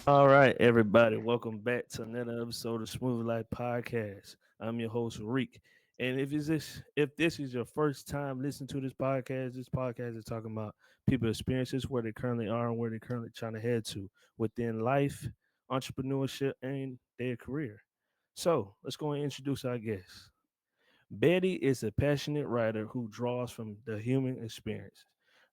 All right, everybody, welcome back to another episode of Smooth Life Podcast. I'm your host, Reek. And if this is your first time listening to this podcast is talking about people experiences where they currently are and where they're currently trying to head to within life, entrepreneurship, and their career. So let's go and introduce our guest. Betty is a passionate writer who draws from the human experience.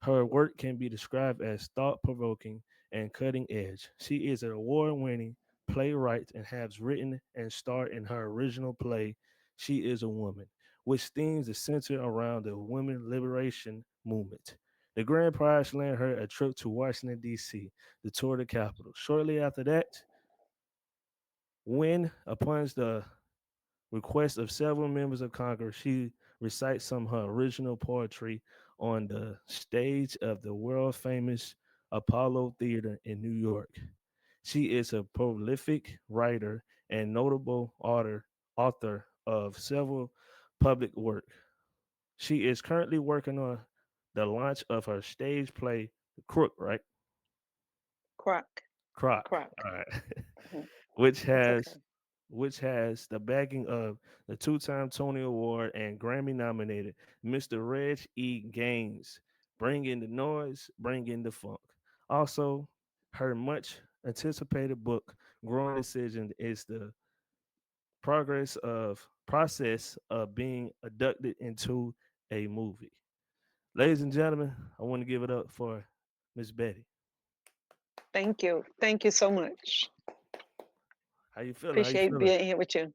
Her work can be described as thought provoking and cutting edge. She is an award winning playwright and has written and starred in her original play, She is a Woman, which themes is centered around the women liberation movement. The grand prize landed her a trip to Washington, D.C. to tour the Capitol. Shortly after that, when, upon the request of several members of Congress, she recites some of her original poetry on the stage of the world famous Apollo Theater in New York. She is a prolific writer and notable author of several public work. She is currently working on the launch of her stage play, Crook, right? Croc, Croc. croc. All right. Mhm. which It's has okay. which has the backing of the two-time Tony Award and Grammy nominated Mr. Reg E. Gaines. Bring in the noise, bring in the funk. Also, her much anticipated book, Growing Decision, is the process of being abducted into a movie. Ladies and gentlemen, I want to give it up for Miss Betty. Thank you. Thank you so much. How you feeling? How you Appreciate feeling? being here with you.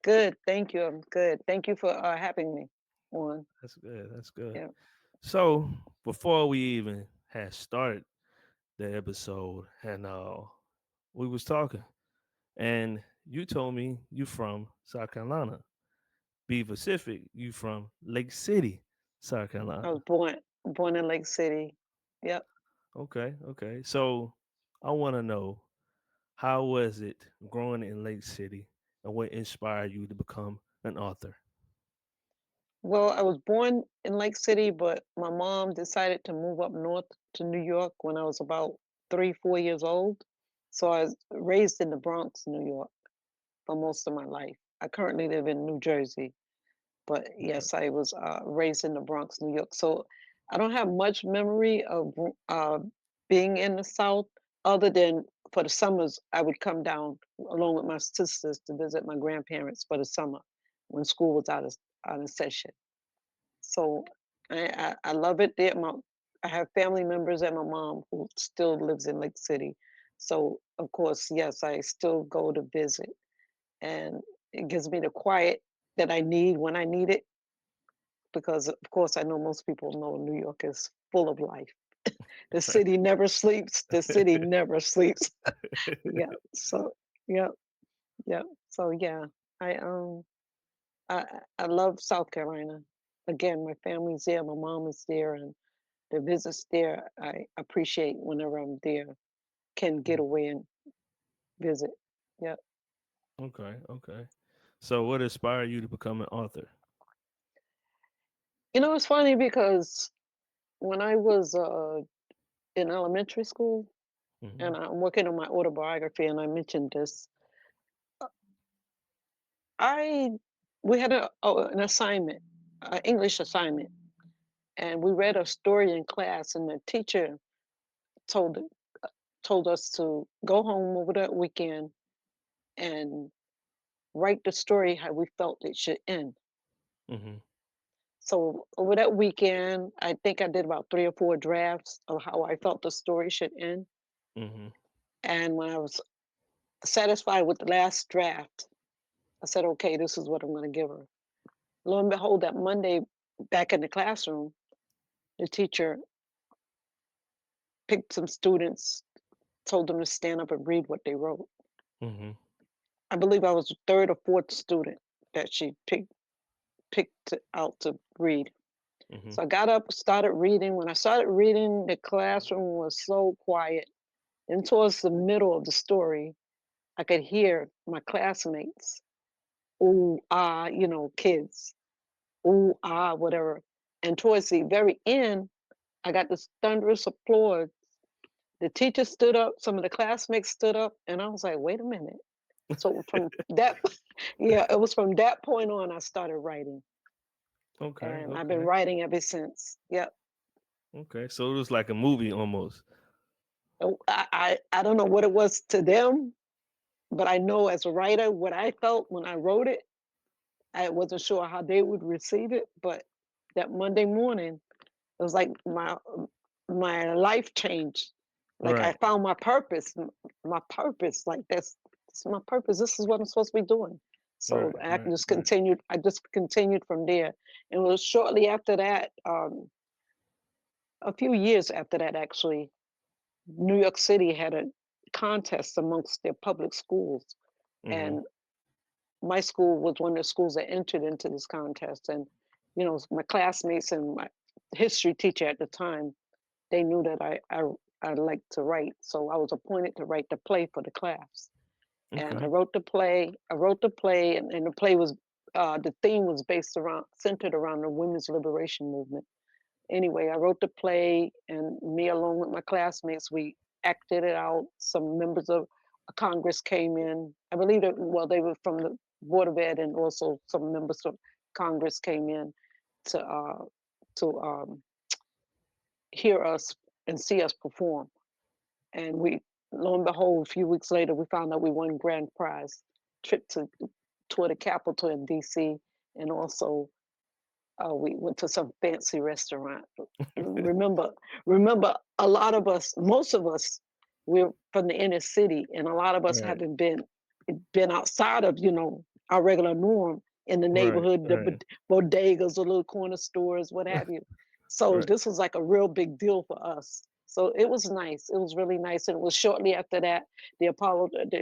Good. Thank you. I'm good. Thank you for having me on. That's good. That's good. Yeah. So before we even had started the episode, and we was talking, and you told me you from South Carolina. Be Pacific, you from Lake City, South I was Carolina. born in Lake City. Yep. Okay, okay. So I want to know, how was it growing in Lake City, and what inspired you to become an author? Well, I was born in Lake City, but my mom decided to move up north to New York when I was about 3, 4 years old. So I was raised in the Bronx, New York, for most of my life. I currently live in New Jersey. But Okay, yes, I was raised in the Bronx, New York. So I don't have much memory of being in the South, other than for the summers, I would come down along with my sisters to visit my grandparents for the summer when school was out of session. So I love it there. I have family members and my mom who still lives in Lake City. So of course, yes, I still go to visit, and it gives me the quiet that I need when I need it, because of course I know most people know New York is full of life. The city never sleeps. The city never sleeps. Yeah. So yeah, yeah. So yeah, I um I love South Carolina. Again, my family's there. My mom is there, and the visits there I appreciate whenever I'm there. Can get away and visit. Yeah. okay, okay. So what inspired you to become an author? It's funny because when I was in elementary school, Hmm. and I'm working on my autobiography, and I mentioned this. I We had an assignment, an English assignment, and we read a story in class, and the teacher told told us to go home over the weekend and write the story how we felt it should end. Hmm. So over that weekend, I think I did about 3 or 4 drafts of how I felt the story should end. Hmm. And when I was satisfied with the last draft, I said, "Okay, this is what I'm going to give her." Lo and behold, that Monday, back in the classroom, the teacher picked some students, told them to stand up and read what they wrote. Hmm. I believe I was the third or fourth student that she picked out to read. Mm-hmm. So I got up, started reading. When I started reading, the classroom was so quiet. And towards the middle of the story, I could hear my classmates, ooh, ah, kids, ooh, ah, whatever. And towards the very end, I got this thunderous applause. The teacher stood up, some of the classmates stood up, and I was like, wait a minute. So from that, yeah, it was from that point on I started writing. Okay, And I've been okay, writing ever since. Yep. okay. So it was like a movie almost. Oh, I don't know what it was to them, but I know as a writer what I felt when I wrote it. I wasn't sure how they would receive it, but that Monday morning, it was like my life changed. Like I Right, found my purpose, my purpose. Like that's my purpose. This is what I'm supposed to be doing. So right, I right, just right. continued. I just continued from there, and it was shortly after that, a few years after that, actually, New York City had a contest amongst their public schools, Mm-hmm. and my school was one of the schools that entered into this contest. And my classmates and my history teacher at the time, they knew that I liked to write, so I was appointed to write the play for the class. And I Okay. wrote the play. I wrote the play, and the play was the theme was centered around the women's liberation movement. Anyway, I wrote the play, and me along with my classmates, we acted it out. Some members of Congress came in. I believe that well, they were from the Board of Ed, and also some members of Congress came in to hear us and see us perform. And we, lo and behold, a few weeks later, we found out we won grand prize trip to tour the Capitol in D.C. and also we went to some fancy restaurant. Remember, remember, a lot of us, most of us, we're from the inner city, and a lot of us Right, haven't been outside of our regular norm in the right, neighborhood, the right, bodegas, the little corner stores, what have you. So right. this was like a real big deal for us. So it was nice. It was really nice, and it was shortly after that the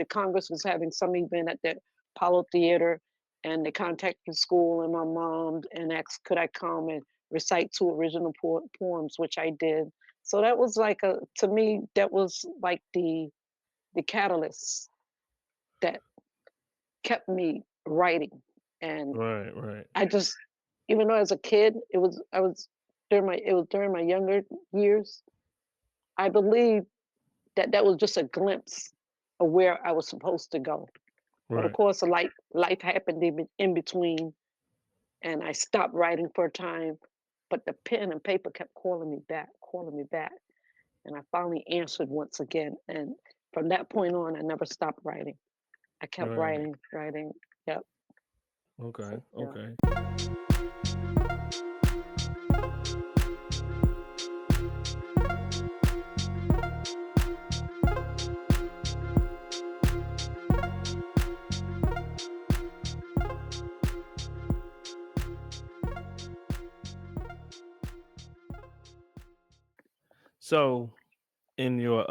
Congress was having some event at the Apollo Theater, and they contacted the school and my mom and asked could I come and recite two original poems, which I did. So that was like to me that was like the catalyst that kept me writing. And Right, right, I just, even though as a kid, I was during my younger years, I believe that that was just a glimpse of where I was supposed to go. But of right, course, life happened in between, and I stopped writing for a time. But the pen and paper kept calling me back, and I finally answered once again. And from that point on, I never stopped writing. I kept right. writing. Yep. Okay, So yeah. okay. So in your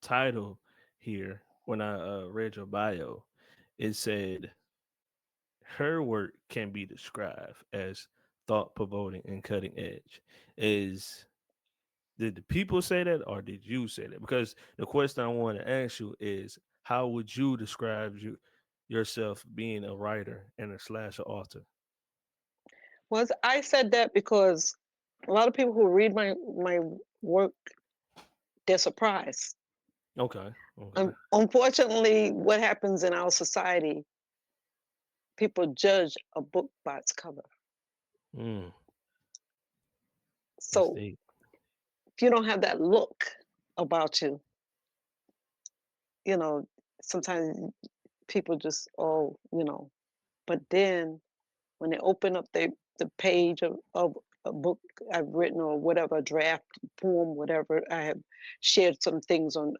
title here, when I read your bio, it said her work can be described as thought provoking and cutting edge. Is Did the people say that or did you say that? Because the question I want to ask you is how would you describe yourself being a writer and a slasher author? Well, I said that because a lot of people who read my work, they're surprised. Okay. Okay. Unfortunately, what happens in our society, people judge a book by its cover. Mm, that's So deep. if you don't have that look about you, you know, sometimes people just, oh, but then when they open up the page of a book I've written or whatever, a draft poem, whatever, I have shared some things on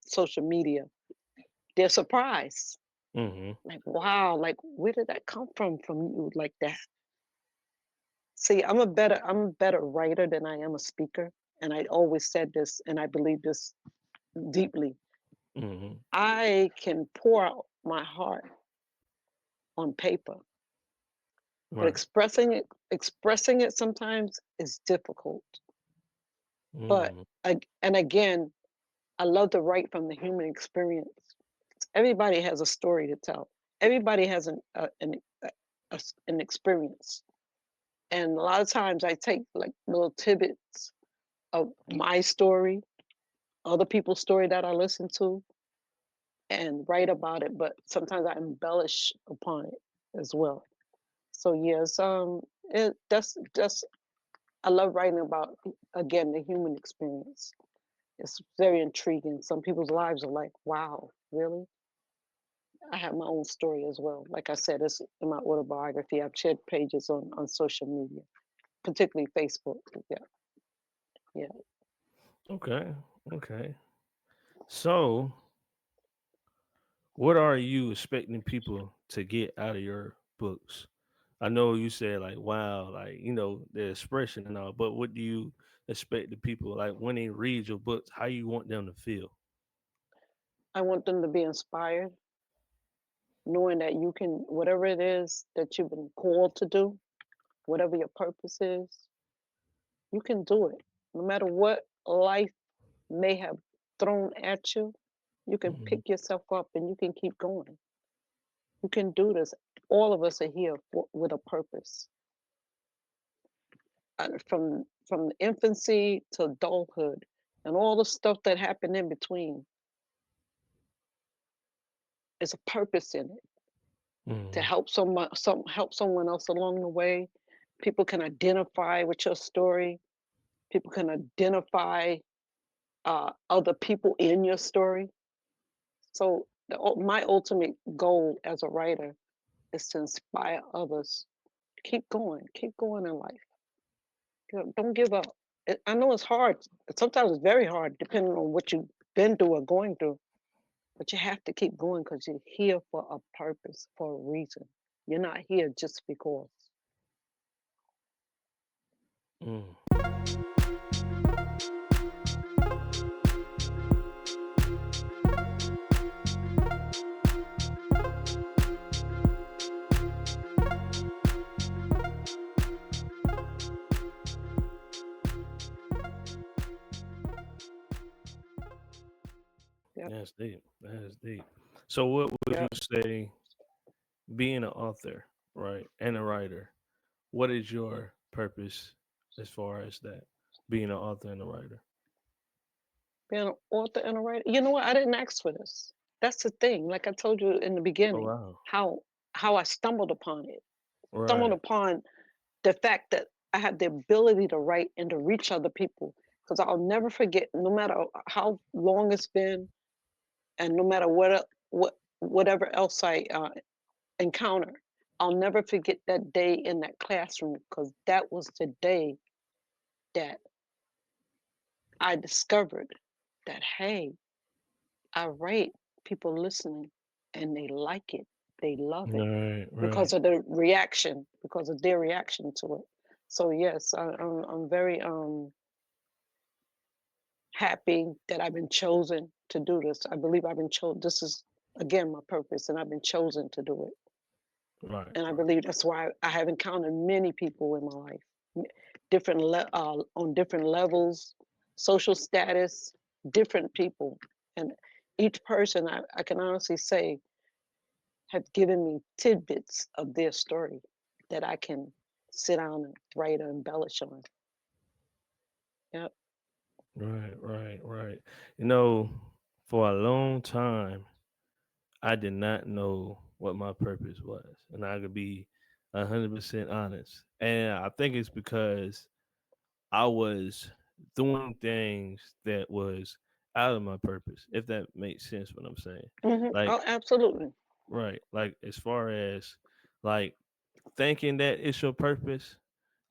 social media, they're surprised. Mm-hmm. Like, wow, like where did that come from you like that? See, I'm a better writer than I am a speaker. And I always said this and I believe this deeply. Mm-hmm. I can pour out my heart on paper. But Right. expressing it sometimes is difficult. But Mm. and again, I love to write from the human experience. Everybody has a story to tell. Everybody has an experience, and a lot of times I take like little tidbits of my story, other people's story that I listen to, and write about it. But sometimes I embellish upon it as well. So yes, that's I love writing about again the human experience. It's very intriguing. Some people's lives are like, wow, really? I have my own story as well. Like I said, it's in my autobiography. I've shared pages on social media, particularly Facebook. Yeah, yeah. Okay. Okay. So, what are you expecting people to get out of your books? I know you said like wow, like the expression and all, but what do you expect the people like when they read your books? How you want them to feel? I want them to be inspired, knowing that you can, whatever it is that you've been called to do, whatever your purpose is, you can do it. No matter what life may have thrown at you, you can Hmm. pick yourself up and you can keep going. You can do this. All of us are here with a purpose. From infancy to adulthood, and all the stuff that happened in between, is a purpose in it to Hmm. help someone else along the way. People can identify with your story. People can identify other people in your story. So my ultimate goal as a writer is to inspire others. Keep going in life. Don't give up. I know it's hard. Sometimes it's very hard, depending on what you've been through or going through. But you have to keep going because you're here for a purpose, for a reason. You're not here just because. Mm. Yep, That's deep. That's deep. So, what would you yep. say being an author, right, and a writer? What is your purpose as far as that being an author and a writer? Being an author and a writer. You know what? I didn't ask for this. That's the thing. Like I told you in the Oh beginning, wow! how how I stumbled upon it. Stumbled Right. upon the fact that I had the ability to write and to reach other people. Because I'll never forget, no matter how long it's been, and no matter whatever else I encounter, I'll never forget that day in that classroom because that was the day that I discovered that hey, I write, people listening, and they like it, they love it Right. Right. because of the reaction, because of their reaction to it. So yes, I'm very happy that I've been chosen to do this. I believe I've been chosen. This is again my purpose, and I've been chosen to do it. Right. And I Right. believe that's why I have encountered many people in my life, on different levels, social status, different people, and each person I can honestly say have given me tidbits of their story that I can sit down and write or embellish on. Yep. Right. Right. Right. You know, for a long time, I did not know what my purpose was, and I could be 100% honest. And I think it's because I was doing things that was out of my purpose, if that makes sense. What I'm saying, like, Oh, absolutely. right, like as far as like thinking that it's your purpose,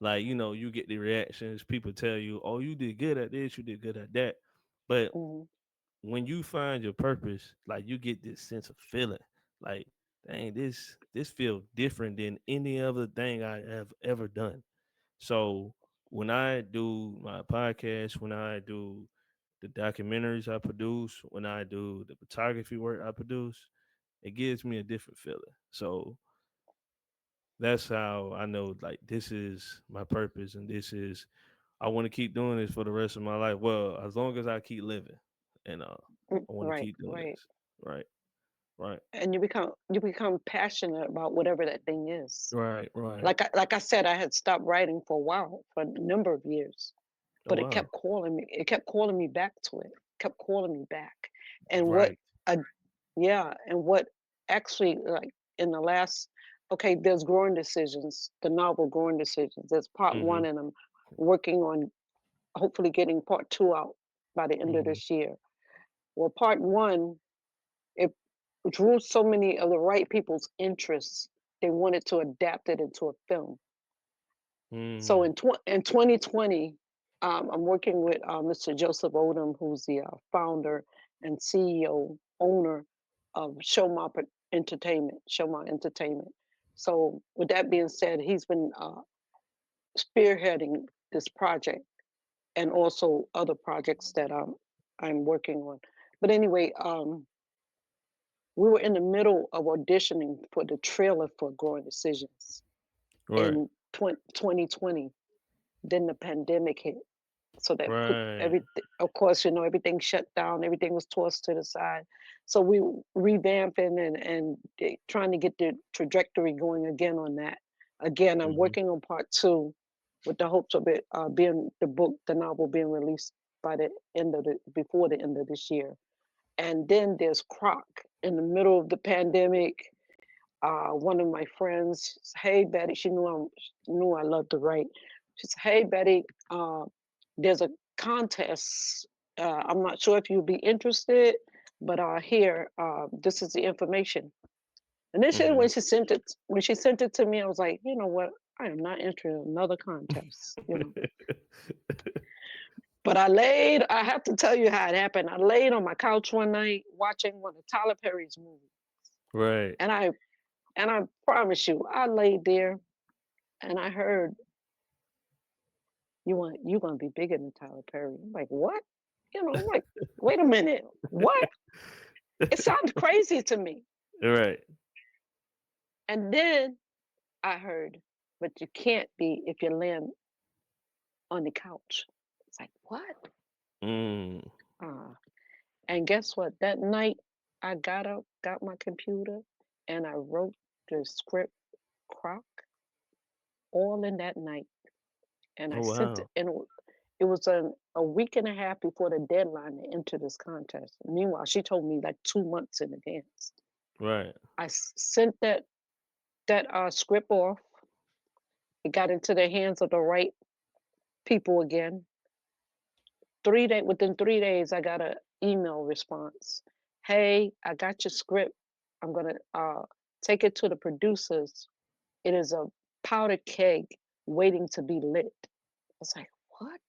like you get the reactions. People tell you, "Oh, you did good at this, you did good at that," but Hmm. when you find your purpose, like you get this sense of feeling, like, dang, this feels different than any other thing I have ever done. So when I do my podcast, when I do the documentaries I produce, when I do the photography work I produce, it gives me a different feeling. So that's how I know like this is my purpose and this is I want to keep doing this for the rest of my life. Well, as long as I keep living, and I want to Right, keep doing right. this. Right, right, And you become passionate about whatever that thing is. right, right. Like I said, I had stopped writing for a while, for a number of years, Oh but it wow. kept calling me. It kept calling me back to it. Kept calling me back. And what Right. I yeah, and what actually like in the last okay, there's growing decisions, the novel Growing Decisions. There's part Mm-hmm. one, and I'm working on hopefully getting part two out by the end of Mm-hmm. this year. Well, part one, it drew so many of the right people's interests. They wanted to adapt it into a film. So Mm. in 2020, I'm working with Mr. Joseph Odom, who's the founder and CEO, owner of Showma Entertainment. So with that being said, he's been spearheading this project and also other projects that I'm working on. But anyway, we were in the middle of auditioning for the trailer for Growing Decisions Right. in 2020. Then the pandemic hit. So that put Right. everything, of course, everything shut down, everything was tossed to the side. So we revamping and trying to get the trajectory going again on that. Again, I'm Mm-hmm. working on part two with the hopes of it being the novel being released by the before the end of this year. And then there's Croc in the middle of the pandemic. One of my friends, hey Betty, she knew I loved to write. She said, hey Betty, there's a contest. I'm not sure if you'd be interested, but here, this is the information. Initially, Mm-hmm. when she sent it to me, I was like, you know what? I am not interested in another contest. But I have to tell you how it happened. I laid on my couch one night watching one of Tyler Perry's movies. Right. And I promise you, I laid there and I heard you gonna be bigger than Tyler Perry. I'm like, what? I'm like, wait a minute, what? It sounds crazy to me. Right. And then I heard, but you can't be if you land on the couch. It's like, what? Mm. Uh, and guess what? That night I got up, got my computer, and I wrote the script Croc all in that night. And I Oh sent wow. it, and it was a week and a half before the deadline to enter this contest. Meanwhile, she told me like 2 months in advance. Right. Sent that script off. It got into the hands of the right people again. 3 day Within 3 days, I got an email response. Hey, I got your script. I'm gonna take it to the producers. It is a powder keg waiting to be lit. I was like, what?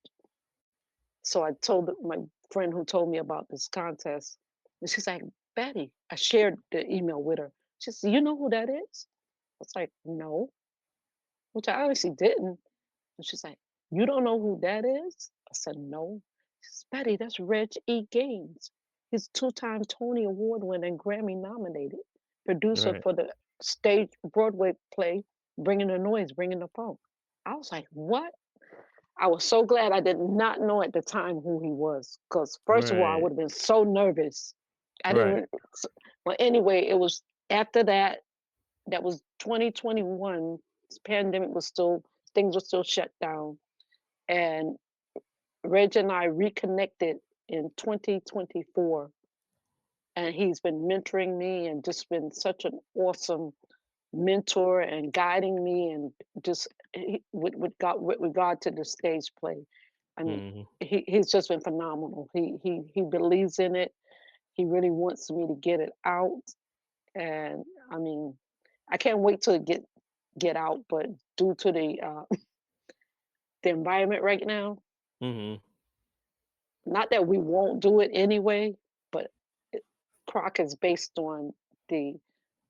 So I told my friend who told me about this contest, and she's like, Betty, I shared the email with her. She said, you know who that is? I was like, no, which I honestly didn't. And she's like, you don't know who that is? I said, no. She says, Betty, that's Reg E. Gaines. He's two-time Tony Award winning, Grammy nominated producer Right. for the stage Broadway play, Bringing the Noise, Bringing the Funk. I was like, what? I was so glad I did not know at the time who he was, because first of all, I Right. would have been so nervous. I Right. didn't. Well, anyway, it was after that. That was 2021. This pandemic was still things were still shut down, and Reg and I reconnected in 2024, and he's been mentoring me and just been such an awesome mentor and guiding me and just with regard to the stage play. I mean, Mm-hmm. he's just been phenomenal. He believes in it. He really wants me to get it out, and I mean, I can't wait to get out. But due to the environment right now, Mm-hmm. not that we won't do it anyway, but it, Croc is based on the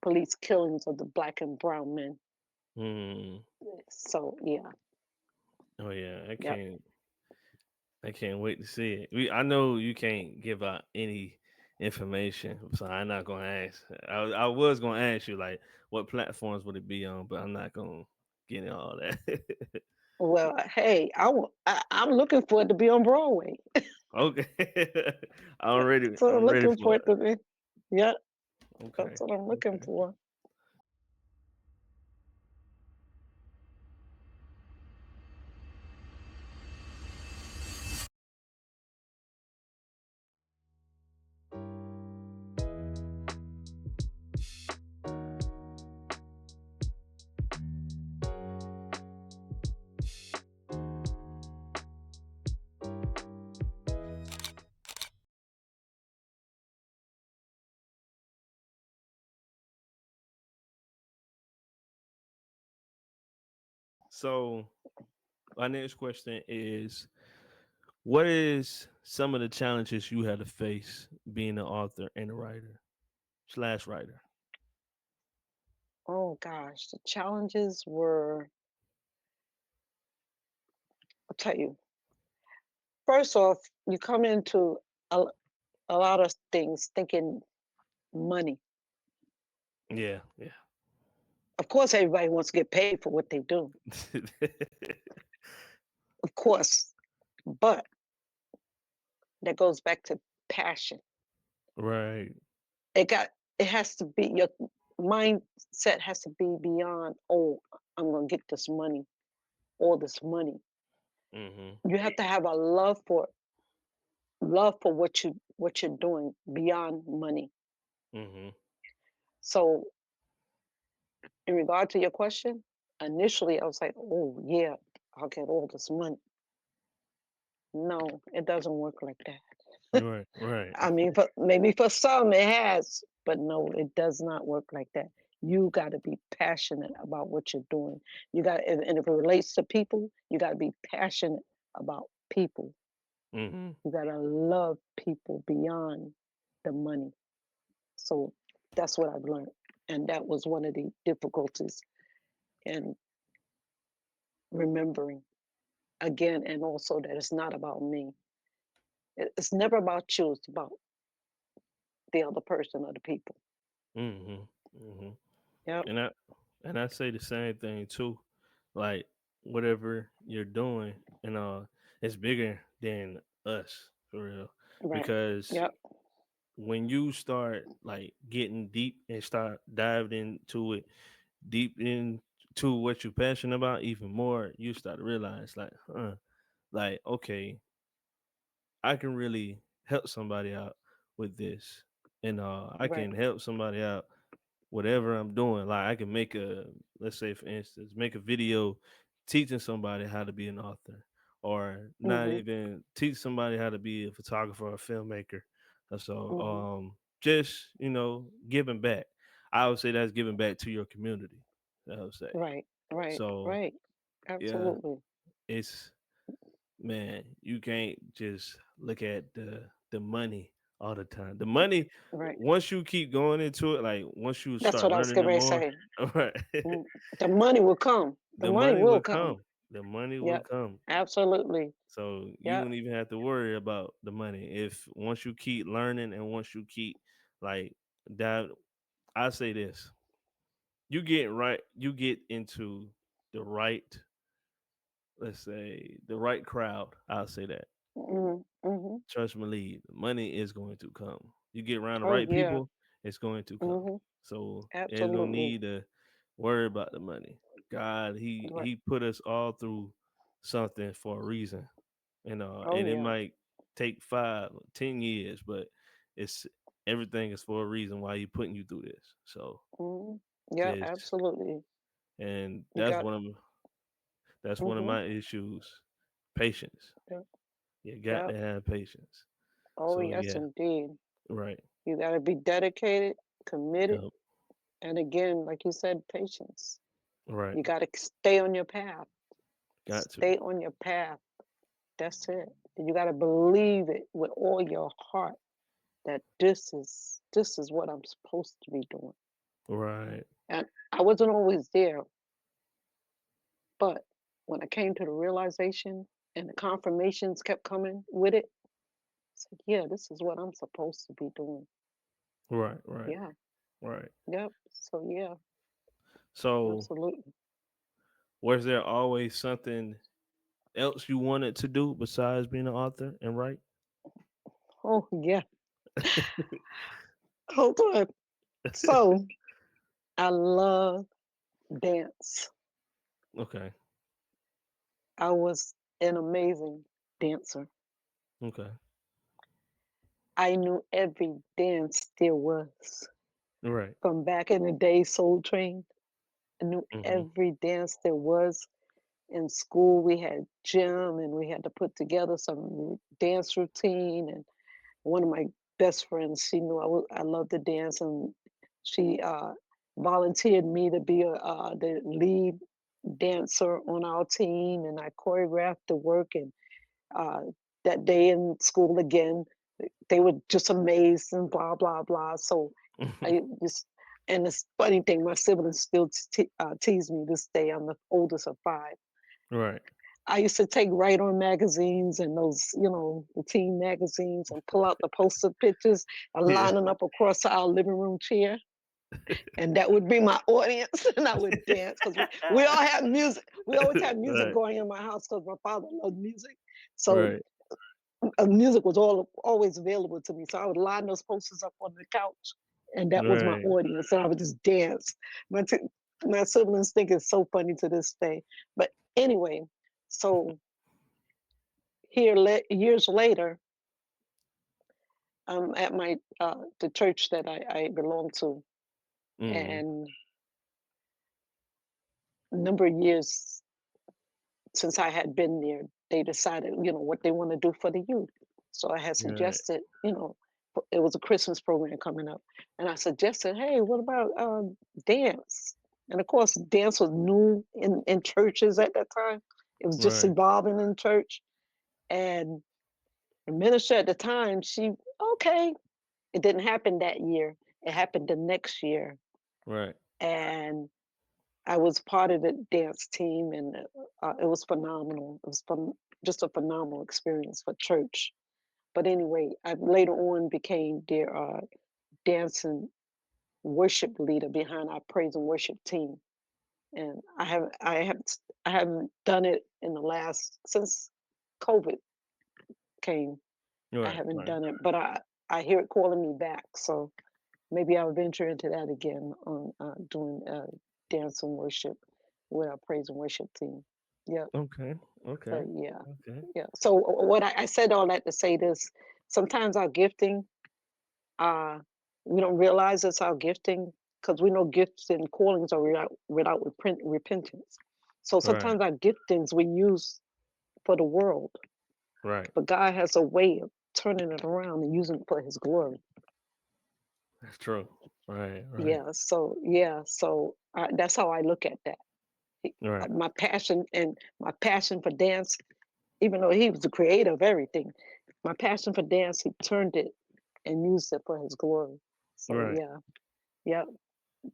police killings of the black and brown men. Mm. So yeah, Oh yeah. I yep. can't. I can't wait to see it. I know you can't give out any information. So I'm not gonna ask. I was gonna ask you like what platforms would it be on, but I'm not gonna get into all that. Well, hey, I'm looking for it to be on Broadway. Okay. I'm ready. So I'm I'm ready looking for for it to be. Yeah, it. Okay. that's what I'm looking Okay. for. So my next question is, what is some of the challenges you had to face being an author and a writer slash writer? Oh gosh, the challenges were. I'll tell you. First off, you come into a, a lot of things thinking money. Yeah, yeah. Of course, everybody wants to get paid for what they do. Of course, but that goes back to passion. Right. It has to be your mindset has to be beyond. Oh, I'm gonna get this money, all this money. Mhm. You have to have a love for what you're doing beyond money. Mhm. So, in regard to your question, initially I was like, oh yeah, I'll get all this money. No, it doesn't work like that. Right. Right. I mean, maybe for some it has, but no, it does not work like that. You got to be passionate about what you're doing. You got, and if it relates to people, you got to be passionate about people. Mhm. You got to love people beyond the money. So that's what I've learned, and that was one of the difficulties in remembering again, and also that it's not about me. It's never about you. It's about the other person or the people. Mhm. Mhm. Yep. And I say the same thing too. Like whatever you're doing, and it's bigger than us for real. Right. Because Yep. when you start like getting deep and start diving into it, deep into what you're passionate about, even more, you start to realize like, like okay, I can really help somebody out with this, and I Right. can help somebody out whatever I'm doing. Like I can make a, let's say for instance, make a video teaching somebody how to be an author, or not Mhm. even teach somebody how to be a photographer or a filmmaker. So Mhm. just giving back. I would say that's giving back to your community. I would say. Right. Right. So Right. yeah, Absolutely. it's, man, you can't just look at the money all the time. The money, Right. once you keep going into it, like once you That's start what I was learning getting it ready to more, say. all right, Mm, the money will come. The the money money will will come. come. The money will Yep. come. Absolutely. So you Yep. don't even have to worry about the money. If once you keep learning and once you keep like that, I say this: you get into the right, let's say the right crowd. I'll say that. Mhm. Mhm. Trust me, lead. Money is going to come. You get around the Oh right yeah. people, it's going to come. Mhm. So there's no Absolutely. need to worry about the money. God, he Right. he put us all through something for a reason, Oh and it yeah. might take 5, 10 years, but it's everything is for a reason why he putting you through this. So Mhm. Yeah. just, Absolutely. and You got. that's one of Mhm. my issues. Patience. Yeah. You got Yep. to have patience. Oh So yes, yeah, indeed. right. You got to be dedicated, committed, Yep. and again, like you said, patience. Right. You got to stay on your path. Got to. Stay on your path. That's it. You got to believe it with all your heart that this is what I'm supposed to be doing. Right. And I wasn't always there, but when I came to the realization and the confirmations kept coming with it, So yeah, this is what I'm supposed to be doing. Right, right, Yeah. right. Yep. So yeah, So, absolutely. was there always something else you wanted to do besides being an author and write? Oh yeah. Hold on. So I love dance. Okay, I was an amazing dancer. okay, I knew every dance there was. right. From back in the day, Soul Train. I knew Mm-hmm. every dance there was. In school, we had gym and we had to put together some dance routine. And one of my best friends, she knew I loved to dance, and she volunteered me to be the lead dancer on our team. And I choreographed the work. And uh, that day in school again, they were just amazed and blah blah blah. So I just, and this funny thing, my siblings still tease me this day. I'm the oldest of five. Right. I used to take Right On magazines and those, the teen magazines, and pull out the poster pictures and Yeah. line them up across our living room chair. And that would be my audience. And I would dance because we all have music. We always have music Right. going in my house because my father loved music. So Right. music was always available to me. So I would line those posters up on the couch, and that was my Right. audience. And I would just dance. My, t- my siblings think it's so funny to this day. But anyway, so years later, I'm at my the church that I belong to, Mm-hmm. and a number of years since I had been there, they decided, what they want to do for the youth. So I had Right. suggested, it was a Christmas program coming up, and I suggested, hey, what about dance? And of course, dance was new in churches at that time. It was just Right. evolving in church, and the minister at the time, she okay. It didn't happen that year. It happened the next year, Right. and I was part of the dance team, and it was phenomenal. It was just a phenomenal experience for church. But anyway, I later on became their dance and worship leader behind our praise and worship team. And I haven't done it in the last since COVID came. I Right. haven't Right. done it, but I hear it calling me back. So maybe I'll venture into that again on doing dance and worship with our praise and worship team. Yeah, Okay. but Okay. yeah, Okay. yeah. So what I said all that to say this: sometimes our gifting, uh, we don't realize it's our gifting because we know gifts and callings are without repentance. So Right. sometimes our giftings we use for the world, Right. but God has a way of turning it around and using it for His glory. That's true. Right. Right. So that's how I look at that. Right. My passion for dance, even though he was the creator of everything, my passion for dance, he turned it and used it for his glory. So Right. yeah, yep,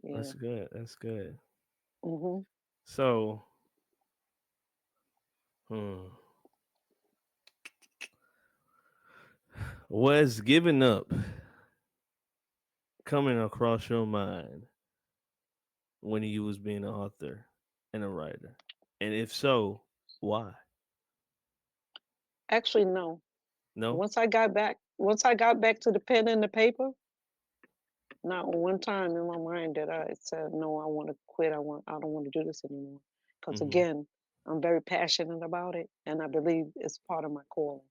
yeah. That's good. That's good. Hmm. So, hmm, was giving up coming across your mind when you was being an author and a writer? And if so, why? Actually, no. No? Once I got back to the pen and the paper, not one time in my mind that I said, no, I want to quit. I don't want to do this anymore. Because Mm-hmm. again, I'm very passionate about it, and I believe it's part of my calling.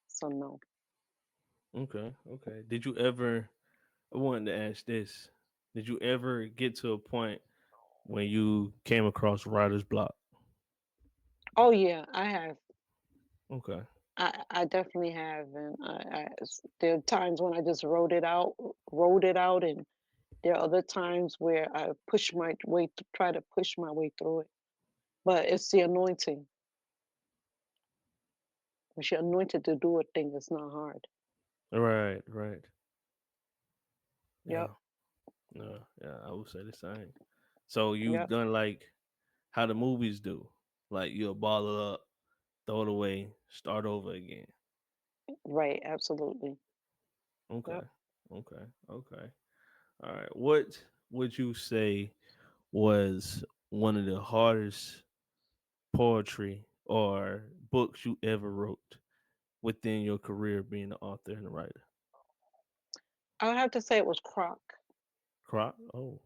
So no. Okay. Okay. Did you ever, I wanted to ask this, did you ever get to a point when you came across writer's block? Oh yeah, I have. Okay. I definitely have, and there are times when I just wrote it out, and there are other times where I try to push my way through it. But it's the anointing. When you're anointed to do a thing, it's not hard. Right. Right. Yep, Yeah. No. Yeah. I would say the same. So you've yep. done like how the movies do. Like you'll ball it up, throw it away, start over again. Right, absolutely. Okay. Yep. Okay. Okay. All right. What would you say was one of the hardest poetry or books you ever wrote within your career being an author and a writer? I would have to say it was Croc. Croc? Oh.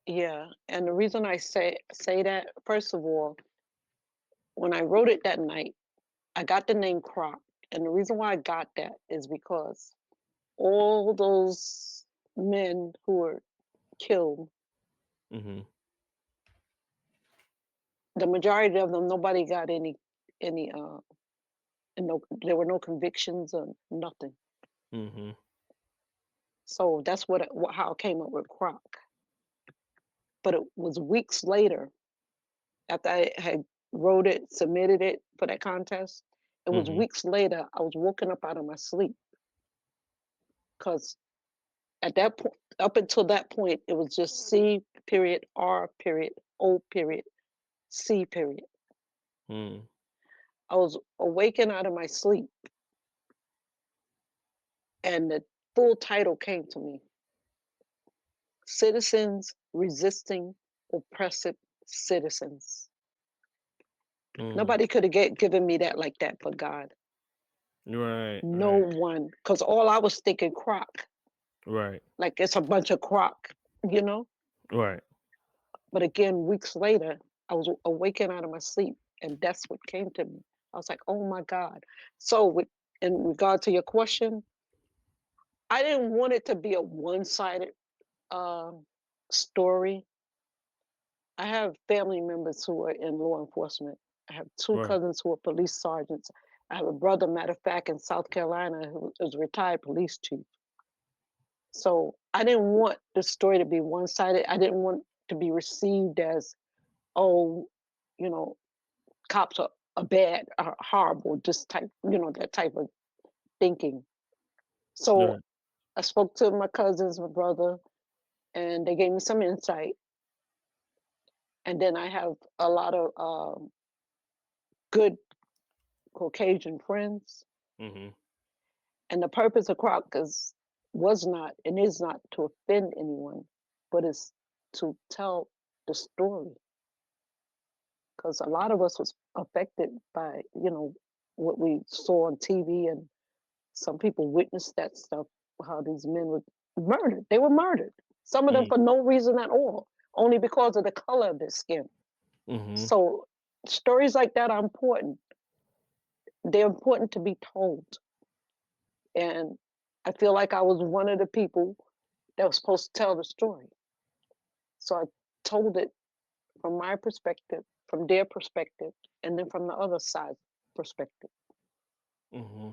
Yeah, and the reason I say that, first of all, when I wrote it that night, I got the name Croc, and the reason why I got that is because all those men who were killed, Mm-hmm. the majority of them, nobody got any and no, there were no convictions or nothing. Mm-hmm. So that's how I came up with Croc. But it was weeks later after I had wrote it, submitted it for that contest. It was Mm-hmm. weeks later I was woken up out of my sleep because at that point, up until that point, it was just C period R period O period C period. Mm. I was awakened out of my sleep, and the full title came to me: Citizens Resisting Oppressive Citizens. Mm. Nobody could have given me that like that but God. Right, No right, one, because all I was thinking crock, right, like it's a bunch of crock, you know. right. But again, weeks later, I was awakened out of my sleep, and that's what came to me. I was like, "Oh my God!" So, in regard to your question, I didn't want it to be a one-sided um, story. I have family members who are in law enforcement. I have two Right. cousins who are police sergeants. I have a brother, matter of fact, in South Carolina who is a retired police chief. So I didn't want the story to be one sided. I didn't want to be received as, oh, you know, cops are bad, are horrible, just type, that type of thinking. So Right. I spoke to my cousins, my brother, and they gave me some insight. And then I have a lot of good Caucasian friends. Mm-hmm. And the purpose of Crockers was not and is not to offend anyone, but is to tell the story. Because a lot of us was affected by, what we saw on TV, and some people witnessed that stuff, how these men were murdered. They were murdered. Some of them Mm. for no reason at all, only because of the color of their skin. Mm-hmm. So stories like that are important. They're important to be told. And I feel like I was one of the people that was supposed to tell the story. So I told it from my perspective, from their perspective, and then from the other side's perspective. Mm-hmm.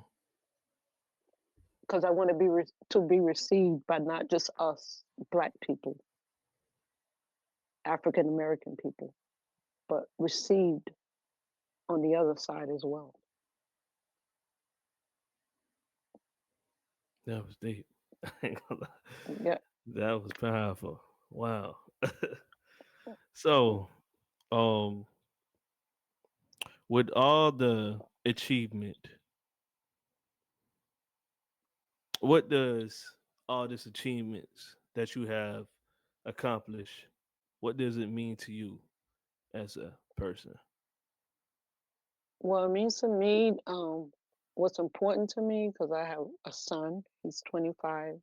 Because I want to be received by not just us Black people, African American people, but received on the other side as well. That was deep. I ain't gonna lie. Yeah. That was powerful. Wow. So, um, with all the achievement, what does all this achievements that you have accomplished, what does it mean to you as a person? Well, it means to me, what's important to me, because I have a son, he's 25.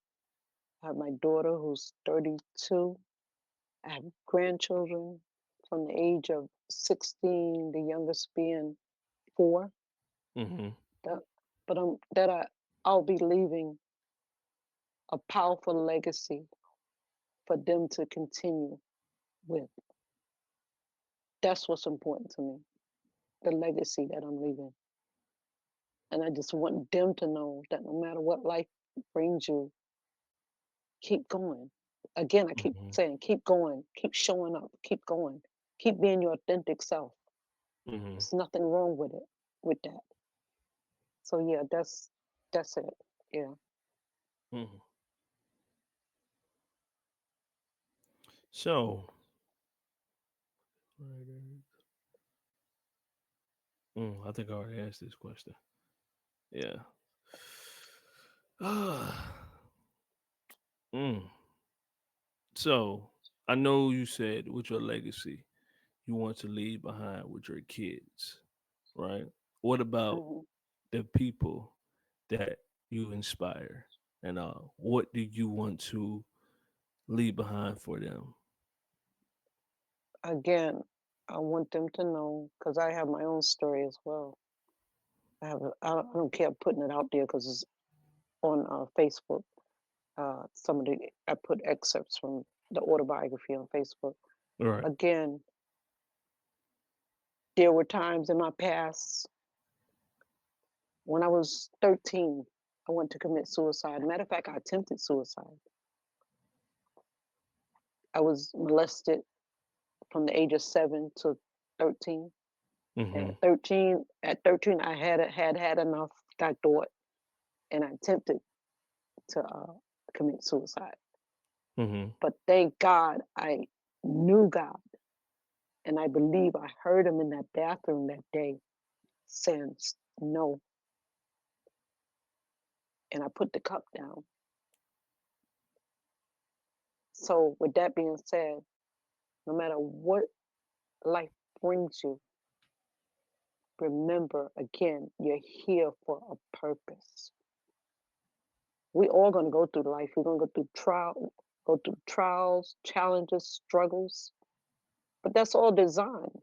I have my daughter who's 32. I have grandchildren from the age of 16, the youngest being 4. Mm-hmm. That, but I'll be leaving a powerful legacy for them to continue with. That's what's important to me, the legacy that I'm leaving. And I just want them to know that no matter what life brings you, keep going. Again, I keep Mm-hmm. saying, keep going, keep showing up, keep going, keep being your authentic self. Mm-hmm. There's nothing wrong with that. So yeah, that's it. Yeah. Mm-hmm. So, I think I already asked this question. Yeah. Mm. So I know you said with your legacy you want to leave behind with your kids, right? What about Mhm. the people that you inspire, and what do you want to leave behind for them? Again, I want them to know because I have my own story as well. I don't care putting it out there because it's on Facebook. Some of the I put excerpts from the autobiography on Facebook. Right. Again, there were times in my past when I was 13, I went to commit suicide. Matter of fact, I attempted suicide. I was molested from the age of 7 to 13. Mm-hmm. At 13, I had enough. I thought, and I attempted to commit suicide. Mm-hmm. But thank God, I knew God, and I believe I heard Him in that bathroom that day saying no, and I put the cup down. So, with that being said, no matter what life brings you, remember again, you're here for a purpose. We all gonna go through life. We're gonna go through trials, challenges, struggles. But that's all designed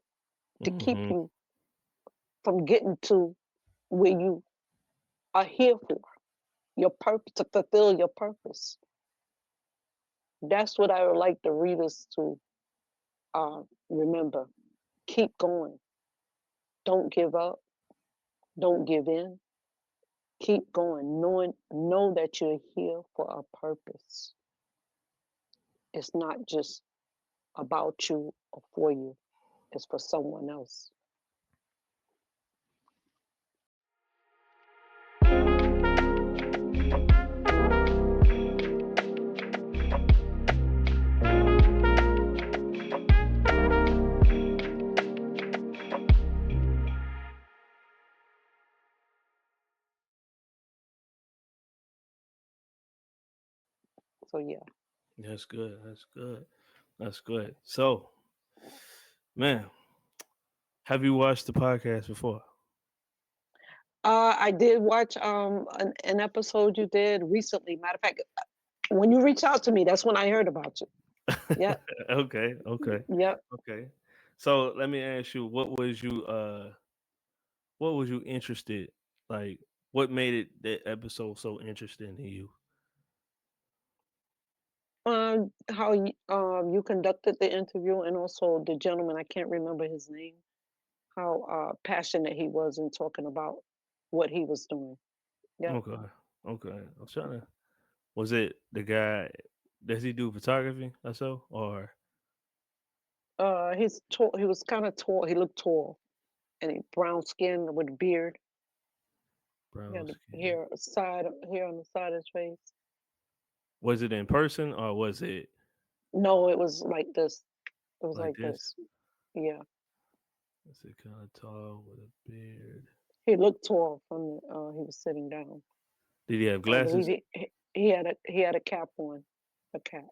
to keep Mm-hmm. you from getting to where you are here for, your purpose, to fulfill your purpose. That's what I would like the readers to remember. Keep going. Don't give up. Don't give in. Keep going. Know that you're here for a purpose. It's not just about you or for you. It's for someone else. So yeah. That's good. That's good. That's good. So, man, have you watched the podcast before? I did watch an episode you did recently. Matter of fact, when you reached out to me, that's when I heard about you. Yep. Okay. Okay. Yep. Okay. So let me ask you, what was you interested, like, what made it that episode so interesting to you? How you conducted the interview, and also the gentleman, I can't remember his name. How passionate he was in talking about what he was doing. Yep. Okay. Okay. I'm trying to. Was it the guy? Does he do photography or so? Or He's tall. He was kind of tall. He looked tall, and he brown skin with a beard. He brown had the skin? hair on the side of his face. Was it in person or was it No, it was like this. It was like like this? this. Yeah. Is it kind of tall with a beard? He looked tall from he was sitting down. Did he have And I believe glasses? he had a cap on, a cap.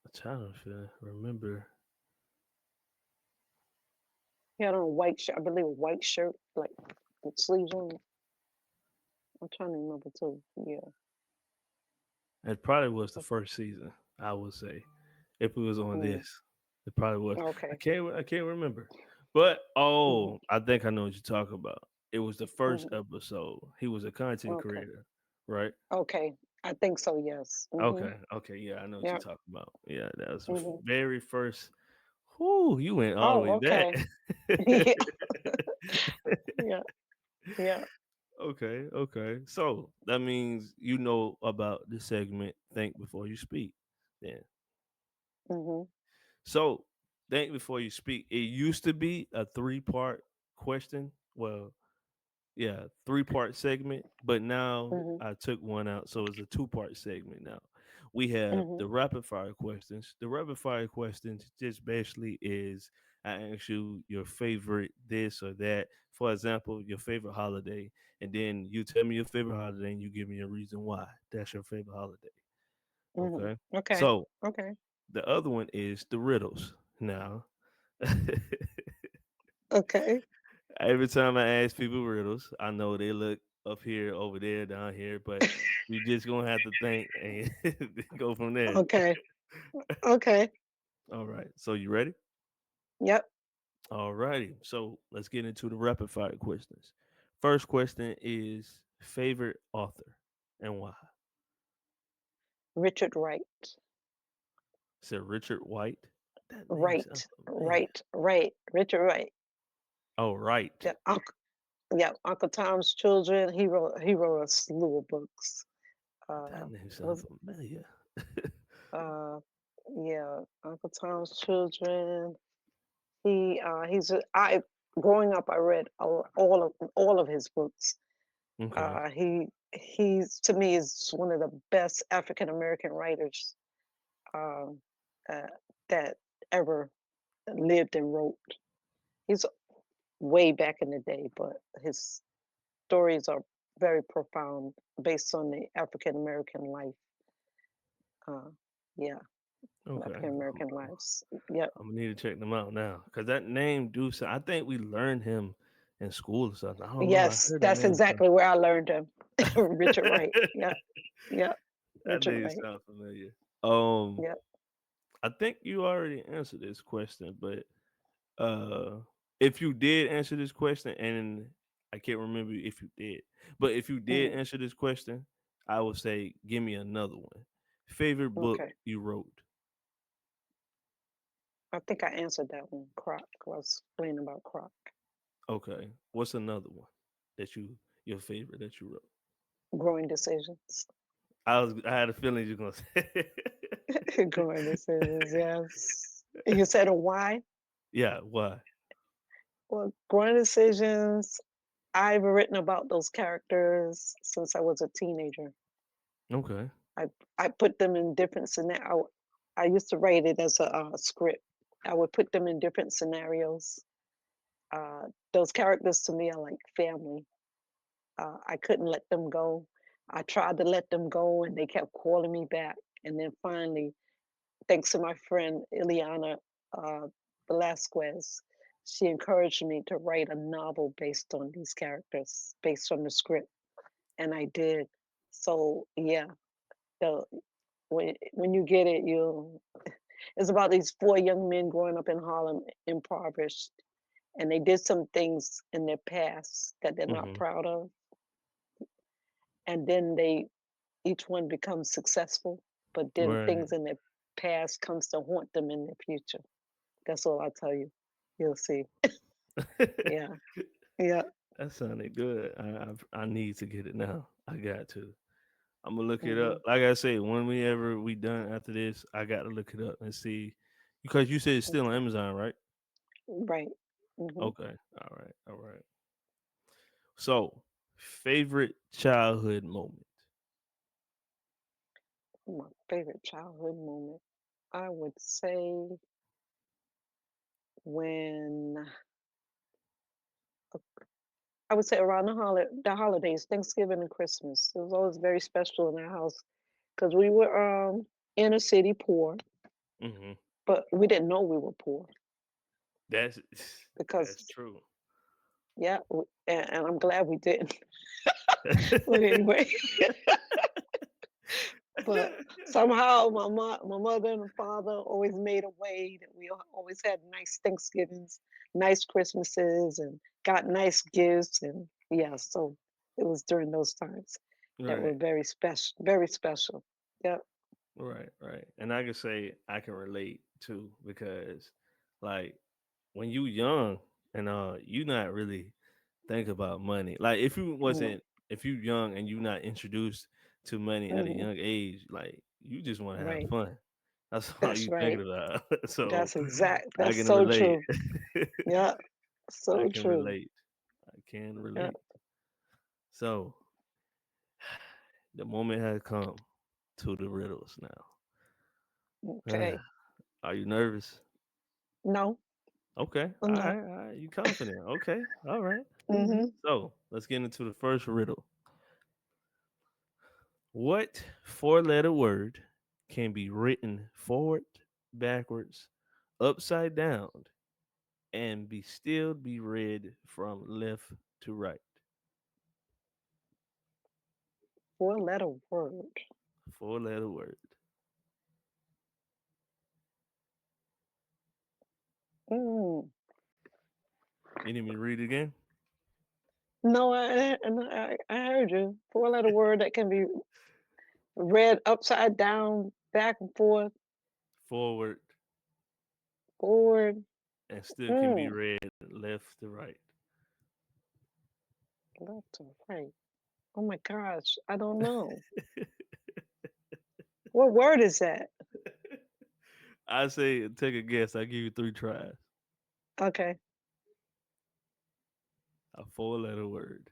I'm trying to remember. He had on a white shirt, I believe a white shirt, like with sleeves on it. I'm trying to remember too. Yeah. It probably was the first season. I would say if it was on Mm, this, it probably was. I okay. can't. I can't remember. But Hmm. I think I know what you're talking about. It was the first Hmm. episode. He was a content Okay. creator, right? Okay. I think so. Yes. Hmm. Okay. Okay. Yeah, I know what you're Yeah. talking about. Yeah, that was the Hmm. very first. Whoo, you went all the way Oh, back. okay. Yeah. Yeah. Yeah. Okay. Okay. So that means you know about the segment "Think Before You Speak." Then, Hmm. so think before you speak. It used to be a three-part question. Well, yeah, three-part segment, but now Hmm. I took one out, so it's a two-part segment now. We have Hmm. the rapid fire questions. The rapid fire questions just basically is I ask you your favorite this or that. For example, your favorite holiday, and then you tell me your favorite holiday, and you give me a reason why that's your favorite holiday. Hmm. Okay. Okay. So Okay. the other one is the riddles. Now, Okay. every time I ask people riddles, I know they look up here, over there, down here, but you just gonna have to think and go from there. Okay. Okay. All right. So you ready? Yep. All righty. So let's get into the rapid fire questions. First question is favorite author and why? Richard Wright. Said Richard White. That name sounds Right. familiar. Right. Right. Richard Wright. Oh, right. Yeah. Yeah. Uncle Tom's Children. He wrote a slew of books. That Uh, name sounds was familiar. uh, yeah. Uncle Tom's Children. I growing up I read all of his books. Okay. He's to me is one of the best African American writers um, uh, that ever lived and wrote. He's way back in the day, but his stories are very profound based on the African American life. Uh, yeah, Okay. African American lives. Yep. I'm gonna need to check them out now because that name do sound. I think we learned him in school or something. I don't know. I Yes, heard that that's name. exactly where I learned him. Richard Wright. Yeah, yeah, That Richard name Wright. sounds familiar. Um, Yeah. I think you already answered this question, but uh, if you did answer this question, and I can't remember if you did, but if you did Hmm. answer this question, I would say give me another one. Favorite book Okay. you wrote? I think I answered that one. Croc. I was explaining about Croc. Okay, what's another one that your favorite that you wrote? Growing decisions. I had a feeling you're gonna say. Growing decisions. Yes. You said a why? Yeah, why? Well, growing decisions. I've written about those characters since I was a teenager. Okay. I I put them in different scenarios. I used to write it as a script. I would put them in different scenarios. Those characters to me are like family. I couldn't let them go. I tried to let them go, and they kept calling me back. And then finally, thanks to my friend Ileana uh, Velasquez, she encouraged me to write a novel based on these characters, based on the script, and I did. So yeah, the when you get it, you it's about these four young men growing up in Harlem, impoverished, and they did some things in their past that they're not Hmm. proud of, and then they each one becomes successful, but then Right. things in their past comes to haunt them in the future. That's all I tell you. You'll see. Yeah, yeah. That sounded good. I need to get it now. I got to. I'm gonna look it up. Hmm. Like I said, when we done after this, I got to look it up and see because you said it's still on Okay. Amazon, right? Right. Hmm. Okay. All right. All right. So, favorite childhood moment. My favorite childhood moment, I would say when I would say around the holidays, Thanksgiving and Christmas. It was always very special in our house because we were inner city poor, Hmm. but we didn't know we were poor That's that's because true. yeah, and I'm glad we didn't. But anyway, but somehow my mother and father always made a way that we always had nice Thanksgivings, nice Christmases, and got nice gifts, and yeah, so it was during those times that were Right. very special, very special. Yeah. Right, right. And I can say I can relate too because like when you young and you not really think about money. Like No. if you young and you not introduced to money at a Hmm. young age, like you just want to have Right. fun. That's all That's you right. thinking about. So That's exact. I That's can so relate. true. Yeah. I So can true. relate. I can Yeah. relate. So the moment has come to the riddles now. Okay. Are you nervous? No. Okay. I'm All not. right. All right. You confident? Okay. All right. Mm-hmm. So let's get into the first riddle. What four-letter word can be written forward, backwards, upside down, and be read from left to right? Four-letter word. Four-letter word. Mm. You need me to read it again? No, I heard you. Four-letter word that can be read upside down, back and forth, Forward forward. and still can be Mm. read left to right. Left to right. Oh my gosh, I don't know. What word is that? I say take a guess. I give you three tries. Okay. A four-letter word.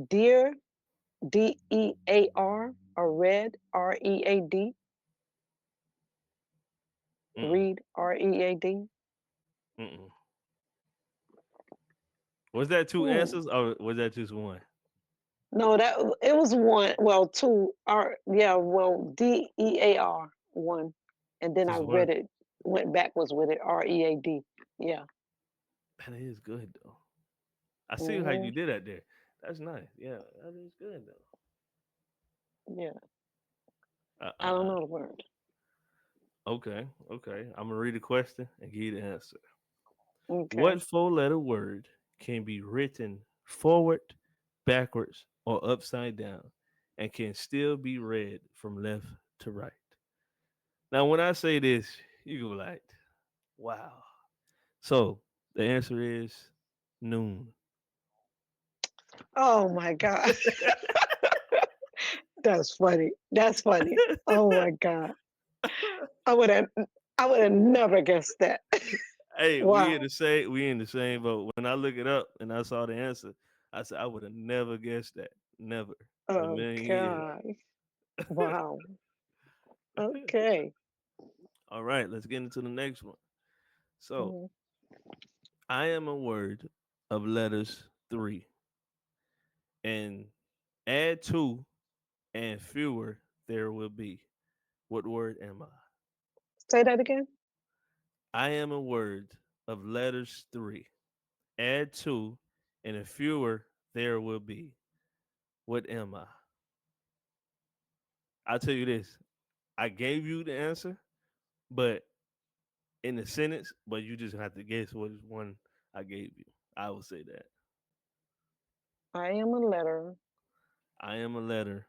Dear, DEAR, or read, READ. Mm-mm. Read, READ. Mm-mm. Was that two Hmm. answers or was that just one? No, that it was one. Well, two. Yeah. Well, DEAR one, and then I Just read one? it. Went backwards with it. READ. Yeah. That is good though. I see how Hmm. you did that there. That's nice. Yeah, that is good though. Yeah. Uh, uh, I don't uh. know the word. Okay, okay. I'm gonna read the question and give you the answer. Okay. What four-letter word can be written forward, backwards, or upside down, and can still be read from left to right? Now, when I say this, you go like, "Wow." So the answer is noon. Oh my God. That's funny. That's funny. Oh my God. I would have. I would have never guessed that. Hey, Wow. we in the same boat. When I look it up and I saw the answer, I said I would have never guessed that. Never in a Oh million years. God. Wow. Okay. All right, let's get into the next one. So Mhm. I am a word of letters three, and add two and fewer there will be. What word am I? Say that again. I am a word of letters three. Add two and a fewer there will be. What am I? I'll tell you this. I gave you the answer, but in the sentence, but you just have to guess what is one I gave you. I would say that. I am a letter. I am a letter.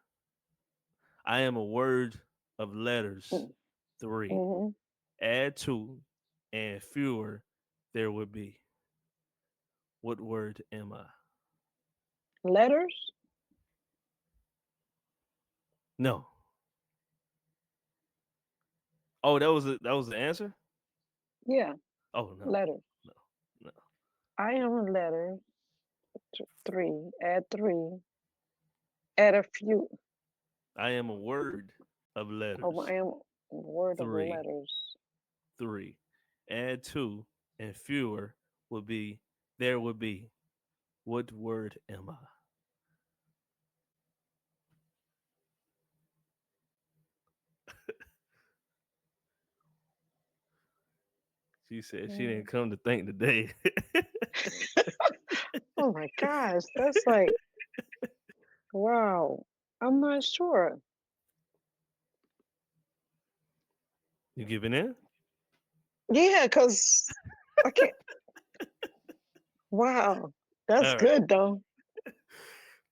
I am a word of letters. Three. Mm-hmm. Add two and fewer there would be. What word am I? Letters. No. Oh, that was the answer? Yeah. Oh no. Letters. No. No. I am a letter. Three. Add three. Add a few. I am a word of Oh, letters. I am a word of Three. letters. Three. Add two and fewer would be there would be. What word am I? She said she Mm. didn't come to think today. Oh my gosh, that's like wow. I'm not sure. You giving in? Yeah, cause I can't. Wow, that's All right. good though.